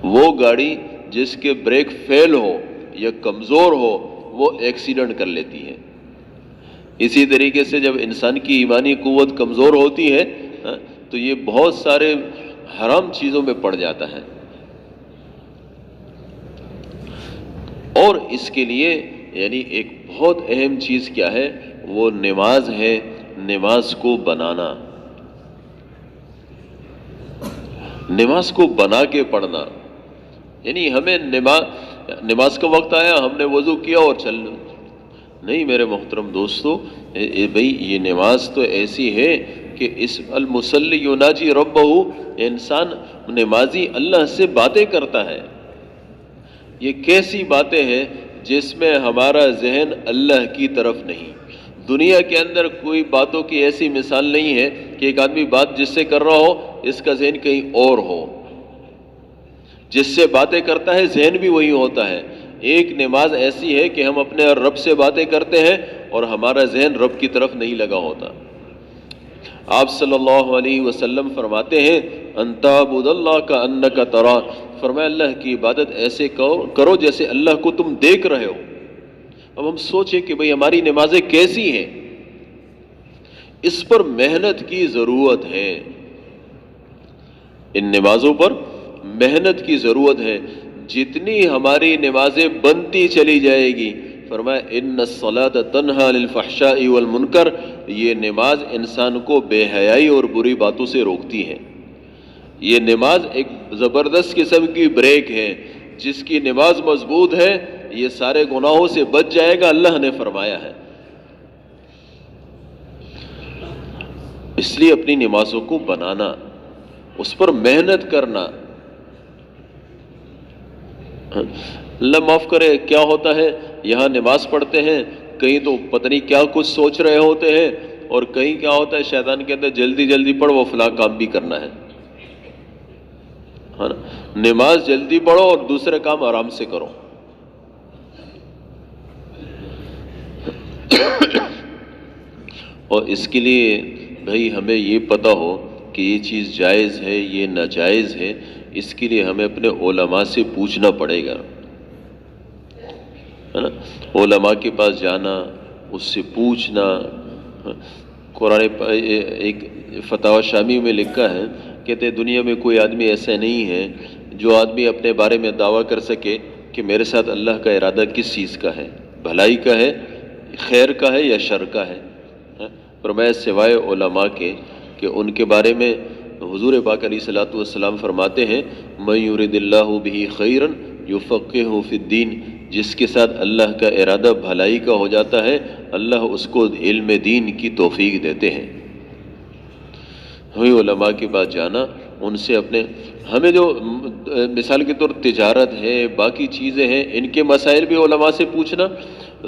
وہ گاڑی جس کے بریک فیل ہو یا کمزور ہو وہ ایکسیڈنٹ کر لیتی ہے۔ اسی طریقے سے جب انسان کی ایمانی قوت کمزور ہوتی ہے تو یہ بہت سارے حرام چیزوں میں پڑ جاتا ہے۔ اور اس کے لیے یعنی ایک بہت اہم چیز کیا ہے؟ وہ نماز ہے، نماز کو بنانا، نماز کو بنا کے پڑھنا۔ یعنی ہمیں نماز کا وقت آیا، ہم نے وضو کیا اور چل نہیں میرے محترم دوستو، بھئی یہ نماز تو ایسی ہے کہ اس المصلی یناجی ربہ، انسان نمازی اللہ سے باتیں کرتا ہے۔ یہ کیسی باتیں ہیں جس میں ہمارا ذہن اللہ کی طرف نہیں۔ دنیا کے اندر کوئی باتوں کی ایسی مثال نہیں ہے کہ ایک آدمی بات جس سے کر رہا ہو اس کا ذہن کہیں اور ہو۔ جس سے باتیں کرتا ہے ذہن بھی وہی ہوتا ہے۔ ایک نماز ایسی ہے کہ ہم اپنے رب سے باتیں کرتے ہیں اور ہمارا ذہن رب کی طرف نہیں لگا ہوتا۔ آپ صلی اللہ علیہ وسلم فرماتے ہیں ان تعبد اللہ کانک تراہ، فرمایا اللہ کی عبادت ایسے کرو جیسے اللہ کو تم دیکھ رہے ہو۔ اب ہم سوچیں کہ بھئی ہماری نمازیں کیسی ہیں، اس پر محنت کی ضرورت ہے، ان نمازوں پر محنت کی ضرورت ہے۔ جتنی ہماری نمازیں بنتی چلی جائے گی، فرمایا ان الصلاۃ تنہی عن الفحشاء والمنکر، یہ نماز انسان کو بے حیائی اور بری باتوں سے روکتی ہے۔ یہ نماز ایک زبردست قسم کی بریک ہے، جس کی نماز مضبوط ہے یہ سارے گناہوں سے بچ جائے گا، اللہ نے فرمایا ہے۔ اس لیے اپنی نمازوں کو بنانا، اس پر محنت کرنا۔ اللہ معاف کرے، کیا ہوتا ہے یہاں نماز پڑھتے ہیں، کہیں تو پتہ نہیں کیا کچھ سوچ رہے ہوتے ہیں، اور کہیں کیا ہوتا ہے شیطان کے اندر جلدی جلدی پڑھ، وہ فلاں کام بھی کرنا ہے نا۔ نماز جلدی پڑھو اور دوسرے کام آرام سے کرو۔ اور اس کے لیے بھائی ہمیں یہ پتہ ہو کہ یہ چیز جائز ہے یہ ناجائز ہے، اس کے لیے ہمیں اپنے علماء سے پوچھنا پڑے گا، ہے نا۔ علماء کے پاس جانا، اس سے پوچھنا۔ قرآن ایک فتاوی شامی میں لکھا ہے، کہتے ہیں دنیا میں کوئی آدمی ایسا نہیں ہے جو آدمی اپنے بارے میں دعویٰ کر سکے کہ میرے ساتھ اللہ کا ارادہ کس چیز کا ہے، بھلائی کا ہے، خیر کا ہے یا شر کا ہے۔ فرمایا سوائے علماء کے کہ ان کے بارے میں حضور پاک علیہ الصلوۃ والسلام فرماتے ہیں من یرد اللہ بہ خیرا یفقہہ فی الدین، جس کے ساتھ اللہ کا ارادہ بھلائی کا ہو جاتا ہے اللہ اس کو علم دین کی توفیق دیتے ہیں۔ ہمیں علماء کے پاس جانا، ان سے ہمیں جو مثال کے طور تجارت ہے، باقی چیزیں ہیں، ان کے مسائل بھی علماء سے پوچھنا۔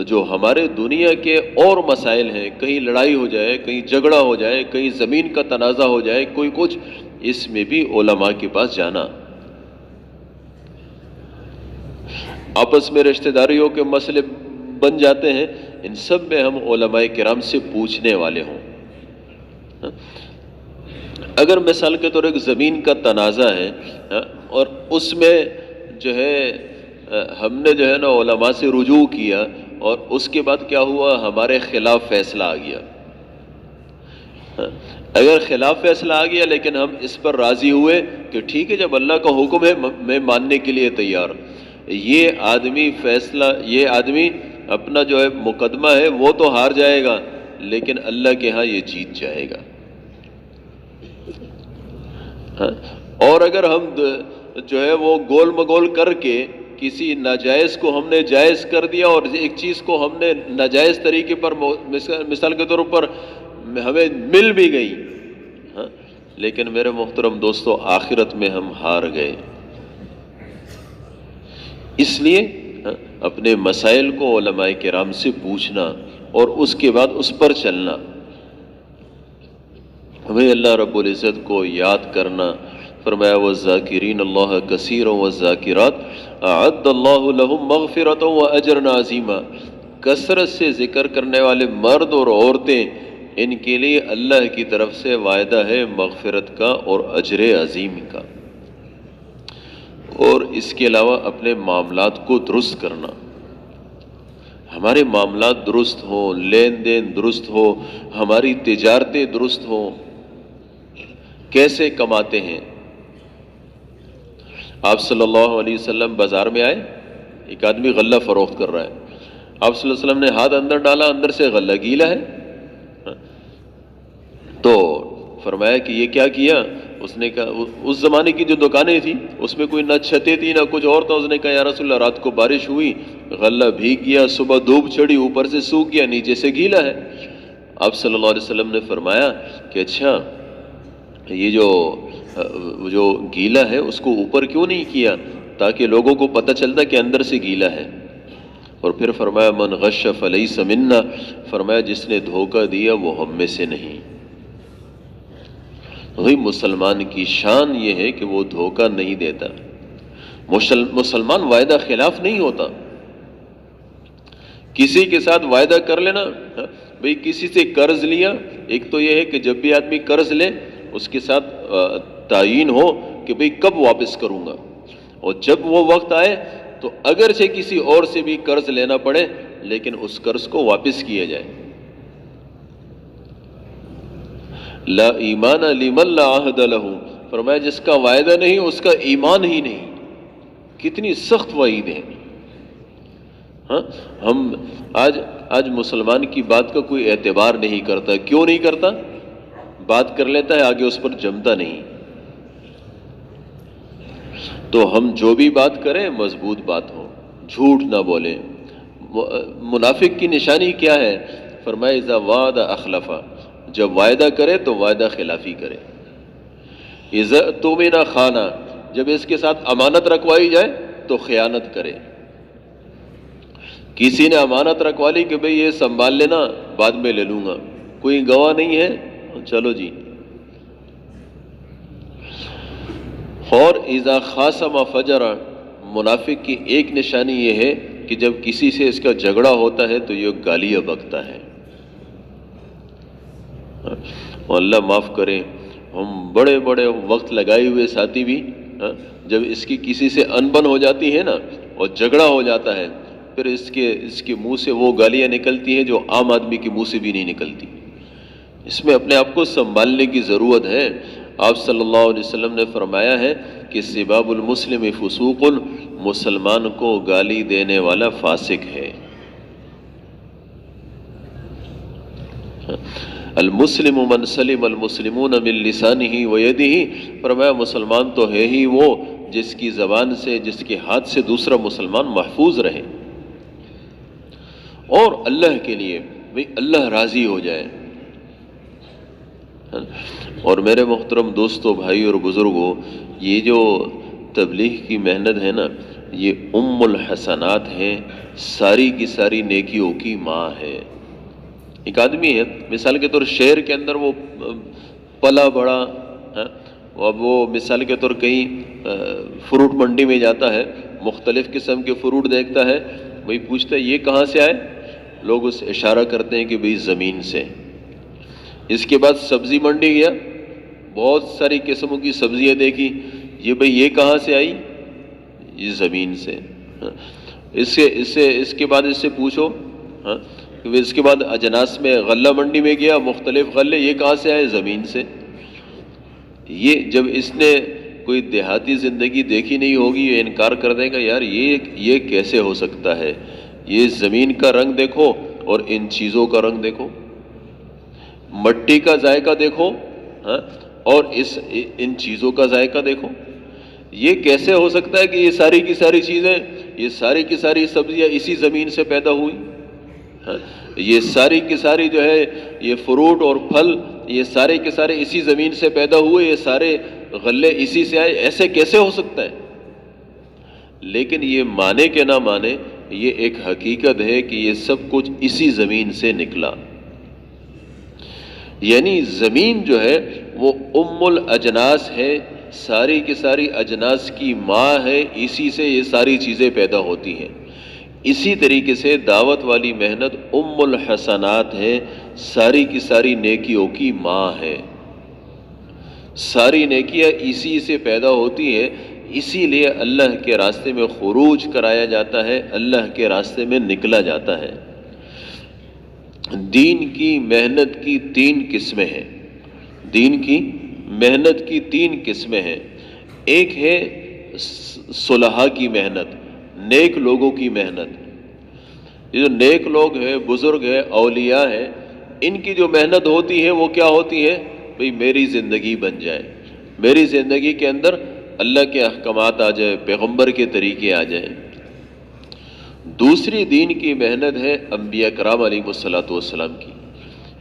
جو ہمارے دنیا کے اور مسائل ہیں، کہیں لڑائی ہو جائے، کہیں جھگڑا ہو جائے، کہیں زمین کا تنازع ہو جائے، کوئی کچھ، اس میں بھی علماء کے پاس جانا۔ آپس میں رشتہ داریوں کے مسئلے بن جاتے ہیں، ان سب میں ہم علماء کرام سے پوچھنے والے ہوں۔ اگر مثال کے طور ایک زمین کا تنازع ہے اور اس میں جو ہے ہم نے جو ہے نا علماء سے رجوع کیا اور اس کے بعد کیا ہوا، ہمارے خلاف فیصلہ آ گیا۔ اگر خلاف فیصلہ آ گیا لیکن ہم اس پر راضی ہوئے کہ ٹھیک ہے، جب اللہ کا حکم ہے میں ماننے کے لیے تیار، یہ آدمی اپنا جو ہے مقدمہ ہے وہ تو ہار جائے گا لیکن اللہ کے ہاں یہ جیت جائے گا۔ اور اگر ہم جو ہے وہ گول مگول کر کے کسی ناجائز کو ہم نے جائز کر دیا اور ایک چیز کو ہم نے ناجائز طریقے پر مثال کے طور پر ہمیں مل بھی گئی، لیکن میرے محترم دوستو آخرت میں ہم ہار گئے۔ اس لیے اپنے مسائل کو علماء کرام سے پوچھنا اور اس کے بعد اس پر چلنا، ہمیں اللہ رب العزت کو یاد کرنا۔ فرمایا وَالذَّاكِرِينَ اللَّهَ كَثِيرًا وَالذَّاكِرَاتِ أَعَدَّ اللَّهُ لَهُمْ مَغْفِرَةً وَأَجْرًا عَظِيمًا۔ کثرت سے ذکر کرنے والے مرد اور عورتیں، ان کے لیے اللہ کی طرف سے وعدہ ہے مغفرت کا اور اجر عظیم کا۔ اور اس کے علاوہ اپنے معاملات کو درست کرنا، ہمارے معاملات درست ہوں، لین دین درست ہو، ہماری تجارتیں درست ہوں۔ کیسے کماتے ہیں؟ آپ صلی اللہ علیہ وسلم بازار میں آئے، ایک آدمی غلہ فروخت کر رہا ہے، آپ صلی اللہ علیہ وسلم نے ہاتھ اندر ڈالا، اندر سے غلہ گیلا ہے، تو فرمایا کہ یہ کیا کیا؟ اس نے کہا، اس زمانے کی جو دکانیں تھی اس میں کوئی نہ چھتیں تھی نہ کچھ اور تھا، اس نے کہا یا رسول اللہ رات کو بارش ہوئی، غلہ بھیگ گیا، صبح دھوپ چڑھی اوپر سے سوکھ گیا، نیچے سے گیلا ہے۔ آپ صلی اللہ علیہ وسلم نے فرمایا کہ اچھا یہ جو گیلا ہے اس کو اوپر کیوں نہیں کیا تاکہ لوگوں کو پتہ چلتا کہ اندر سے گیلا ہے؟ اور پھر فرمایا من غش فلیس منا، فرمایا جس نے دھوکہ دیا وہ ہم میں سے نہیں۔ وہی مسلمان کی شان یہ ہے کہ وہ دھوکہ نہیں دیتا، مسلمان وعدہ خلاف نہیں ہوتا۔ کسی کے ساتھ وعدہ کر لینا، بھئی کسی سے قرض لیا، ایک تو یہ ہے کہ جب بھی آدمی قرض لے اس کے ساتھ تعین ہو کہ بھئی کب واپس کروں گا، اور جب وہ وقت آئے تو اگرچہ کسی اور سے بھی قرض لینا پڑے لیکن اس قرض کو واپس کیا جائے۔ لا ایمان لمن لا عہد لہ، فرمایا جس کا وعدہ نہیں اس کا ایمان ہی نہیں۔ کتنی سخت وعید ہے۔ ہم آج مسلمان کی بات کا کوئی اعتبار نہیں کرتا۔ کیوں نہیں کرتا؟ بات کر لیتا ہے آگے اس پر جمتا نہیں۔ تو ہم جو بھی بات کریں مضبوط بات ہو، جھوٹ نہ بولیں۔ منافق کی نشانی کیا ہے؟ فرمایا اذا وعد اخلف، جب وعدہ کرے تو وعدہ خلافی کرے۔ اذا اؤتمن خان، جب اس کے ساتھ امانت رکھوائی جائے تو خیانت کرے۔ کسی نے امانت رکھوا لی کہ بھئی یہ سنبھال لینا بعد میں لے لوں گا، کوئی گواہ نہیں ہے، چلو جی۔ اور اذا خاصم فجر، منافق کی ایک نشانی یہ ہے کہ جب کسی سے اس کا جھگڑا ہوتا ہے تو یہ گالیاں بکتا ہے۔ اللہ معاف کرے، ہم بڑے بڑے وقت لگائے ہوئے ساتھی بھی جب اس کی کسی سے انبن ہو جاتی ہے نا اور جھگڑا ہو جاتا ہے، پھر اس کے منہ سے وہ گالیاں نکلتی ہیں جو عام آدمی کے منہ سے بھی نہیں نکلتی۔ اس میں اپنے آپ کو سنبھالنے کی ضرورت ہے۔ آپ صلی اللہ علیہ وسلم نے فرمایا ہے کہ سباب المسلم فسوق، مسلمان کو گالی دینے والا فاسق ہے۔ المسلم من سلم المسلمون من لسانہ ویدہ، فرمایا مسلمان تو ہے ہی وہ جس کی زبان سے، جس کے ہاتھ سے دوسرا مسلمان محفوظ رہے، اور اللہ کے لیے بھئی اللہ راضی ہو جائے۔ اور میرے محترم دوستو، بھائی اور بزرگوں، یہ جو تبلیغ کی محنت ہے نا، یہ ام الحسنات ہے، ساری کی ساری نیکیوں کی ماں ہے۔ ایک آدمی ہے مثال کے طور شہر کے اندر وہ پلا بڑا، اب وہ مثال کے طور کہیں فروٹ منڈی میں جاتا ہے، مختلف قسم کے فروٹ دیکھتا ہے، وہی پوچھتا ہے یہ کہاں سے آئے؟ لوگ اس اشارہ کرتے ہیں کہ بھئی زمین سے۔ اس کے بعد سبزی منڈی گیا، بہت ساری قسموں کی سبزیاں دیکھی، یہ بھئی یہ کہاں سے آئی؟ یہ زمین سے۔ اس کے بعد اس سے پوچھو، ہاں، اس کے بعد اجناس میں غلہ منڈی میں گیا، مختلف غلے، یہ کہاں سے آئے؟ زمین سے۔ یہ جب اس نے کوئی دیہاتی زندگی دیکھی نہیں ہوگی، یہ انکار کر دے گا، یار یہ کیسے ہو سکتا ہے؟ یہ زمین کا رنگ دیکھو اور ان چیزوں کا رنگ دیکھو، مٹی کا ذائقہ دیکھو، ہاں، اور ان چیزوں کا ذائقہ دیکھو، یہ کیسے ہو سکتا ہے کہ یہ ساری کی ساری چیزیں، یہ ساری کی ساری سبزیاں اسی زمین سے پیدا ہوئی؟ ہاں، یہ ساری کی ساری جو ہے یہ فروٹ اور پھل، یہ سارے کے سارے اسی زمین سے پیدا ہوئے، یہ سارے غلے اسی سے آئے، ایسے کیسے ہو سکتا ہے؟ لیکن یہ مانے کہ نہ مانے، یہ ایک حقیقت ہے کہ یہ سب کچھ اسی زمین سے نکلا۔ یعنی زمین جو ہے وہ ام الاجناس ہے، ساری کی ساری اجناس کی ماں ہے، اسی سے یہ ساری چیزیں پیدا ہوتی ہیں۔ اسی طریقے سے دعوت والی محنت ام الحسنات ہے، ساری کی ساری نیکیوں کی ماں ہے، ساری نیکیاں اسی سے پیدا ہوتی ہے، اسی لیے اللہ کے راستے میں خروج کرایا جاتا ہے، اللہ کے راستے میں نکلا جاتا ہے۔ دین کی محنت کی 3 قسمیں ہیں، دین کی محنت کی 3 قسمیں ہیں۔ ایک ہے صلحاء کی محنت، نیک لوگوں کی محنت۔ یہ جو نیک لوگ ہیں، بزرگ ہیں، اولیاء ہیں، ان کی جو محنت ہوتی ہے وہ کیا ہوتی ہے؟ بھئی میری زندگی بن جائے، میری زندگی کے اندر اللہ کے احکامات آ جائے، پیغمبر کے طریقے آ جائیں۔ دوسری دین کی محنت ہے انبیاء کرام علیہ السلام کی۔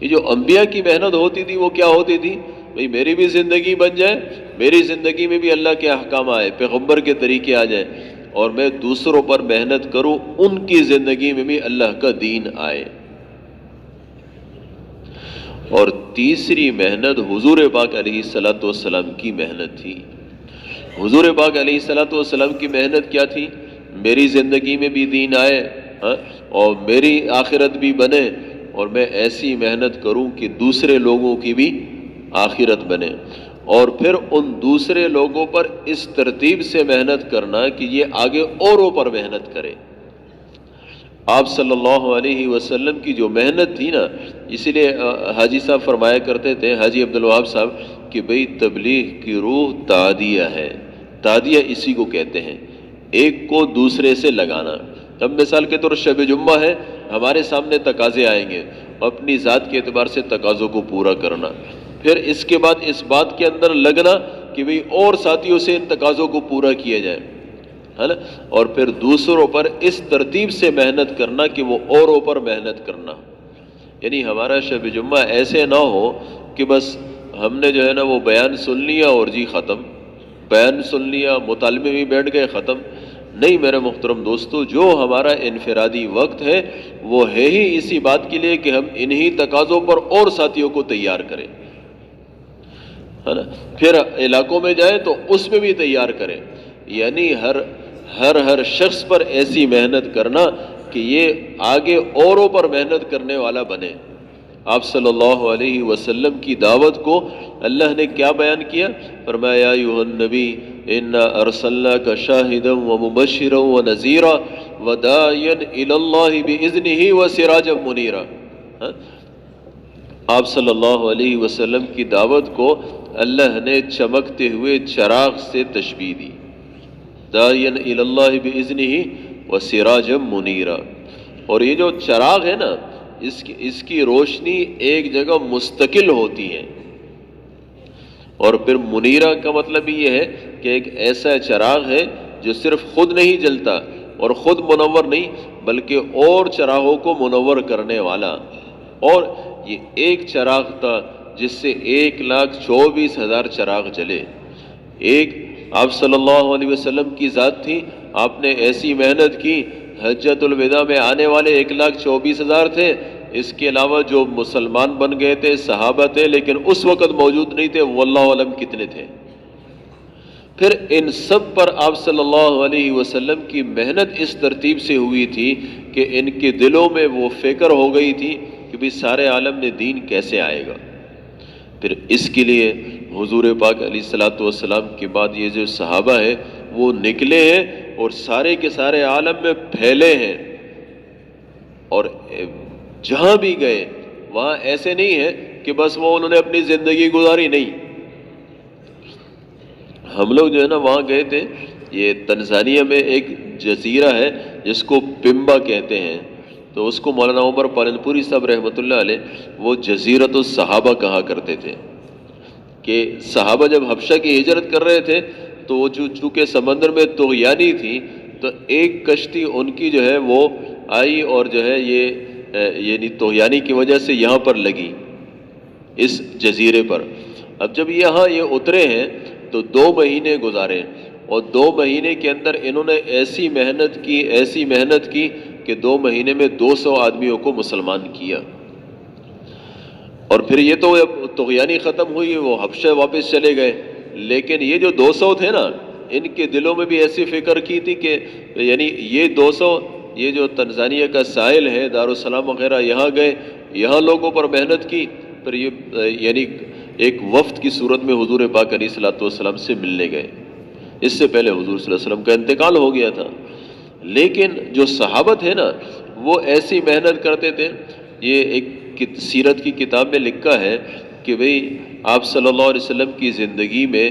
یہ جو انبیاء کی محنت ہوتی تھی وہ کیا ہوتی تھی؟ بھئی میری بھی زندگی بن جائے، میری زندگی میں بھی اللہ کے احکام آئے، پیغمبر کے طریقے آ جائیں، اور میں دوسروں پر محنت کروں، ان کی زندگی میں بھی اللہ کا دین آئے۔ اور تیسری محنت حضور پاک علیہ السلام کی محنت تھی۔ حضور پاک علیہ السلام کی محنت کیا تھی؟ میری زندگی میں بھی دین آئے، ہاں، اور میری آخرت بھی بنے، اور میں ایسی محنت کروں کہ دوسرے لوگوں کی بھی آخرت بنے، اور پھر ان دوسرے لوگوں پر اس ترتیب سے محنت کرنا کہ یہ آگے اوروں پر محنت کرے۔ آپ صلی اللہ علیہ وسلم کی جو محنت تھی نا، اسی لیے حاجی صاحب فرمایا کرتے تھے، حاجی عبدالوہاب صاحب، کہ بھئی تبلیغ کی روح تعدیہ ہے، تعدیہ اسی کو کہتے ہیں، ایک کو دوسرے سے لگانا۔ اب مثال کے طور شب جمعہ ہے، ہمارے سامنے تقاضے آئیں گے، اپنی ذات کے اعتبار سے تقاضوں کو پورا کرنا، پھر اس کے بعد اس بات کے اندر لگنا کہ بھئی اور ساتھیوں سے ان تقاضوں کو پورا کیا جائے، ہے نا، اور پھر دوسروں پر اس ترتیب سے محنت کرنا کہ وہ اوروں پر محنت کرنا۔ یعنی ہمارا شب جمعہ ایسے نہ ہو کہ بس ہم نے جو ہے نا وہ بیان سن لیا اور جی ختم، بیان سن لیا، مطالبے میں بیٹھ گئے، ختم۔ نہیں میرے محترم دوستو، جو ہمارا انفرادی وقت ہے وہ ہے ہی اسی بات کے لیے کہ ہم انہی تقاضوں پر اور ساتھیوں کو تیار کریں، ہے نا، پھر علاقوں میں جائیں تو اس میں بھی تیار کریں۔ یعنی ہر شخص پر ایسی محنت کرنا کہ یہ آگے اوروں پر محنت کرنے والا بنے۔ آپ صلی اللہ علیہ وسلم کی دعوت کو اللہ نے کیا بیان کیا؟ فرمایا یا ایھا النبی انا ارسلناک شاہدا ومبشرا ونذیرا وداعیا الی اللہ باذنہ وسراجا منیرا۔ آپ صلی اللہ علیہ وسلم کی دعوت کو اللہ نے چمکتے ہوئے چراغ سے تشبیہ دی، داعیا الی اللہ باذنہ وسراجا منیرا۔ اور یہ جو چراغ ہے نا، اس کی روشنی ایک جگہ مستقل ہوتی ہے، اور پھر منیرہ کا مطلب یہ ہے کہ ایک ایسا چراغ ہے جو صرف خود نہیں جلتا اور خود منور نہیں بلکہ اور چراغوں کو منور کرنے والا۔ اور یہ ایک چراغ تھا جس سے 1,24,000 چراغ جلے۔ ایک آپ صلی اللہ علیہ وسلم کی ذات تھی، آپ نے ایسی محنت کی، حجۃ الوداع میں آنے والے 1,24,000 تھے، اس کے علاوہ جو مسلمان بن گئے تھے صحابہ تھے لیکن اس وقت موجود نہیں تھے، واللہ علم کتنے تھے۔ پھر ان سب پر آپ صلی اللہ علیہ وسلم کی محنت اس ترتیب سے ہوئی تھی کہ ان کے دلوں میں وہ فکر ہو گئی تھی کہ بھی سارے عالم میں دین کیسے آئے گا۔ پھر اس کے لیے حضور پاک علیہ الصلوۃ والسلام کے بعد یہ جو صحابہ ہیں وہ نکلے ہیں اور سارے کے سارے عالم میں پھیلے ہیں، اور جہاں بھی گئے وہاں ایسے نہیں ہے کہ بس وہ انہوں نے اپنی زندگی گزاری، نہیں۔ ہم لوگ جو ہے نا وہاں گئے تھے، یہ تنزانیہ میں ایک جزیرہ ہے جس کو پمبا کہتے ہیں، تو اس کو مولانا عمر پالنپوری صاحب رحمۃ اللہ علیہ وہ جزیرۃ الصحابہ کہا کرتے تھے، کہ صحابہ جب حبشہ کی ہجرت کر رہے تھے تو وہ چونکہ سمندر میں طغیانی تھی، تو ایک کشتی ان کی جو ہے وہ آئی اور جو ہے یہ یعنی طغیانی کی وجہ سے یہاں پر لگی اس جزیرے پر۔ اب جب یہاں یہ اترے ہیں تو 2 مہینے گزارے، اور 2 مہینے کے اندر انہوں نے ایسی محنت کی کہ 2 مہینے میں 200 آدمیوں کو مسلمان کیا۔ اور پھر یہ تو طغیانی ختم ہوئی، وہ حبشہ واپس چلے گئے، لیکن یہ جو 200 تھے نا، ان کے دلوں میں بھی ایسی فکر کی تھی کہ یعنی یہ 200 یہ جو تنزانیہ کا ساحل ہے دارالسلام وغیرہ، یہاں گئے، یہاں لوگوں پر محنت کی، پھر یہ یعنی ایک وفد کی صورت میں حضور پاک علیہ الصلوۃ والسلام سے ملنے گئے۔ اس سے پہلے حضور صلی اللہ علیہ وسلم کا انتقال ہو گیا تھا، لیکن جو صحابہ تھے نا وہ ایسی محنت کرتے تھے۔ یہ ایک سیرت کی کتاب میں لکھا ہے کہ بھئی آپ صلی اللہ علیہ وسلم کی زندگی میں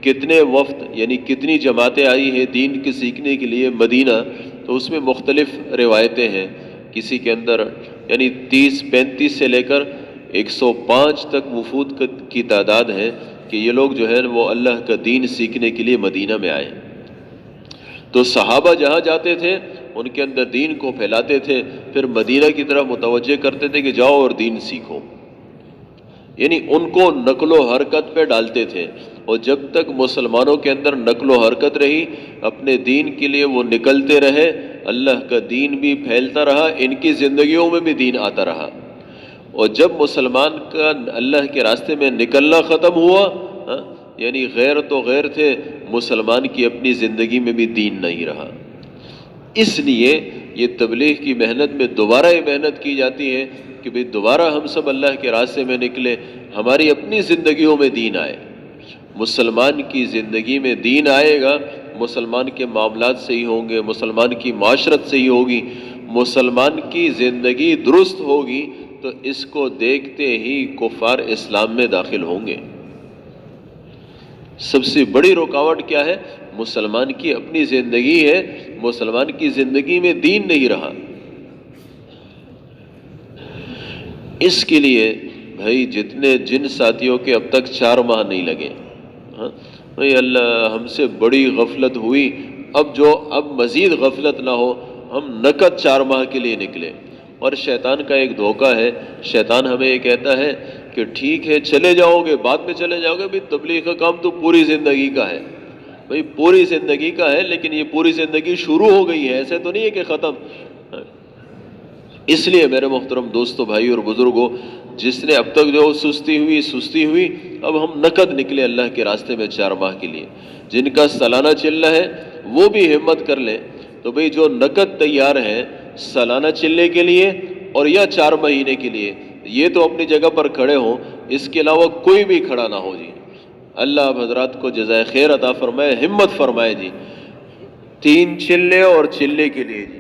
کتنے وفد یعنی کتنی جماعتیں آئی ہیں دین کے سیکھنے کے لیے مدینہ، تو اس میں مختلف روایتیں ہیں۔ کسی کے اندر یعنی 30-35 سے لے کر 105 تک وفود کی تعداد ہے کہ یہ لوگ جو ہے وہ اللہ کا دین سیکھنے کے لیے مدینہ میں آئے۔ تو صحابہ جہاں جاتے تھے ان کے اندر دین کو پھیلاتے تھے، پھر مدینہ کی طرف متوجہ کرتے تھے کہ جاؤ اور دین سیکھو، یعنی ان کو نقل و حرکت پہ ڈالتے تھے۔ اور جب تک مسلمانوں کے اندر نقل و حرکت رہی، اپنے دین کے لیے وہ نکلتے رہے، اللہ کا دین بھی پھیلتا رہا، ان کی زندگیوں میں بھی دین آتا رہا۔ اور جب مسلمان کا اللہ کے راستے میں نکلنا ختم ہوا، یعنی غیر تو غیر تھے، مسلمان کی اپنی زندگی میں بھی دین نہیں رہا۔ اس لیے یہ تبلیغ کی محنت میں دوبارہ یہ محنت کی جاتی ہے کہ بھئی دوبارہ ہم سب اللہ کے راستے میں نکلے، ہماری اپنی زندگیوں میں دین آئے۔ مسلمان کی زندگی میں دین آئے گا، مسلمان کے معاملات صحیح ہوں گے، مسلمان کی معاشرت صحیح ہوگی، مسلمان کی زندگی درست ہوگی، تو اس کو دیکھتے ہی کفار اسلام میں داخل ہوں گے۔ سب سے بڑی رکاوٹ کیا ہے؟ مسلمان کی اپنی زندگی ہے، مسلمان کی زندگی میں دین نہیں رہا۔ اس کے لیے بھائی جن ساتھیوں کے اب تک 4 ماہ نہیں لگے، بھائی اللہ ہم سے بڑی غفلت ہوئی، اب مزید غفلت نہ ہو، ہم نقد 4 ماہ کے لیے نکلے۔ اور شیطان کا ایک دھوکہ ہے، شیطان ہمیں یہ کہتا ہے کہ ٹھیک ہے چلے جاؤ گے، بعد میں چلے جاؤ گے، بھائی تبلیغ کا کام تو پوری زندگی کا ہے، بھائی پوری زندگی کا ہے، لیکن یہ پوری زندگی شروع ہو گئی ہے، ایسے تو نہیں ہے کہ ختم۔ اس لیے میرے محترم دوستو، بھائی اور بزرگوں، جس نے اب تک جو سستی ہوئی، اب ہم نقد نکلے اللہ کے راستے میں 4 ماہ کے لیے۔ جن کا سالانہ چلنا ہے وہ بھی ہمت کر لیں، تو بھئی جو نقد تیار ہیں سالانہ چلنے کے لیے اور یا 4 مہینے کے لیے، یہ تو اپنی جگہ پر کھڑے ہوں، اس کے علاوہ کوئی بھی کھڑا نہ ہو جی۔ اللہ آپ حضرات کو جزائے خیر عطا فرمائے، ہمت فرمائے جی، 3 چلے اور چلے کے لیے جی۔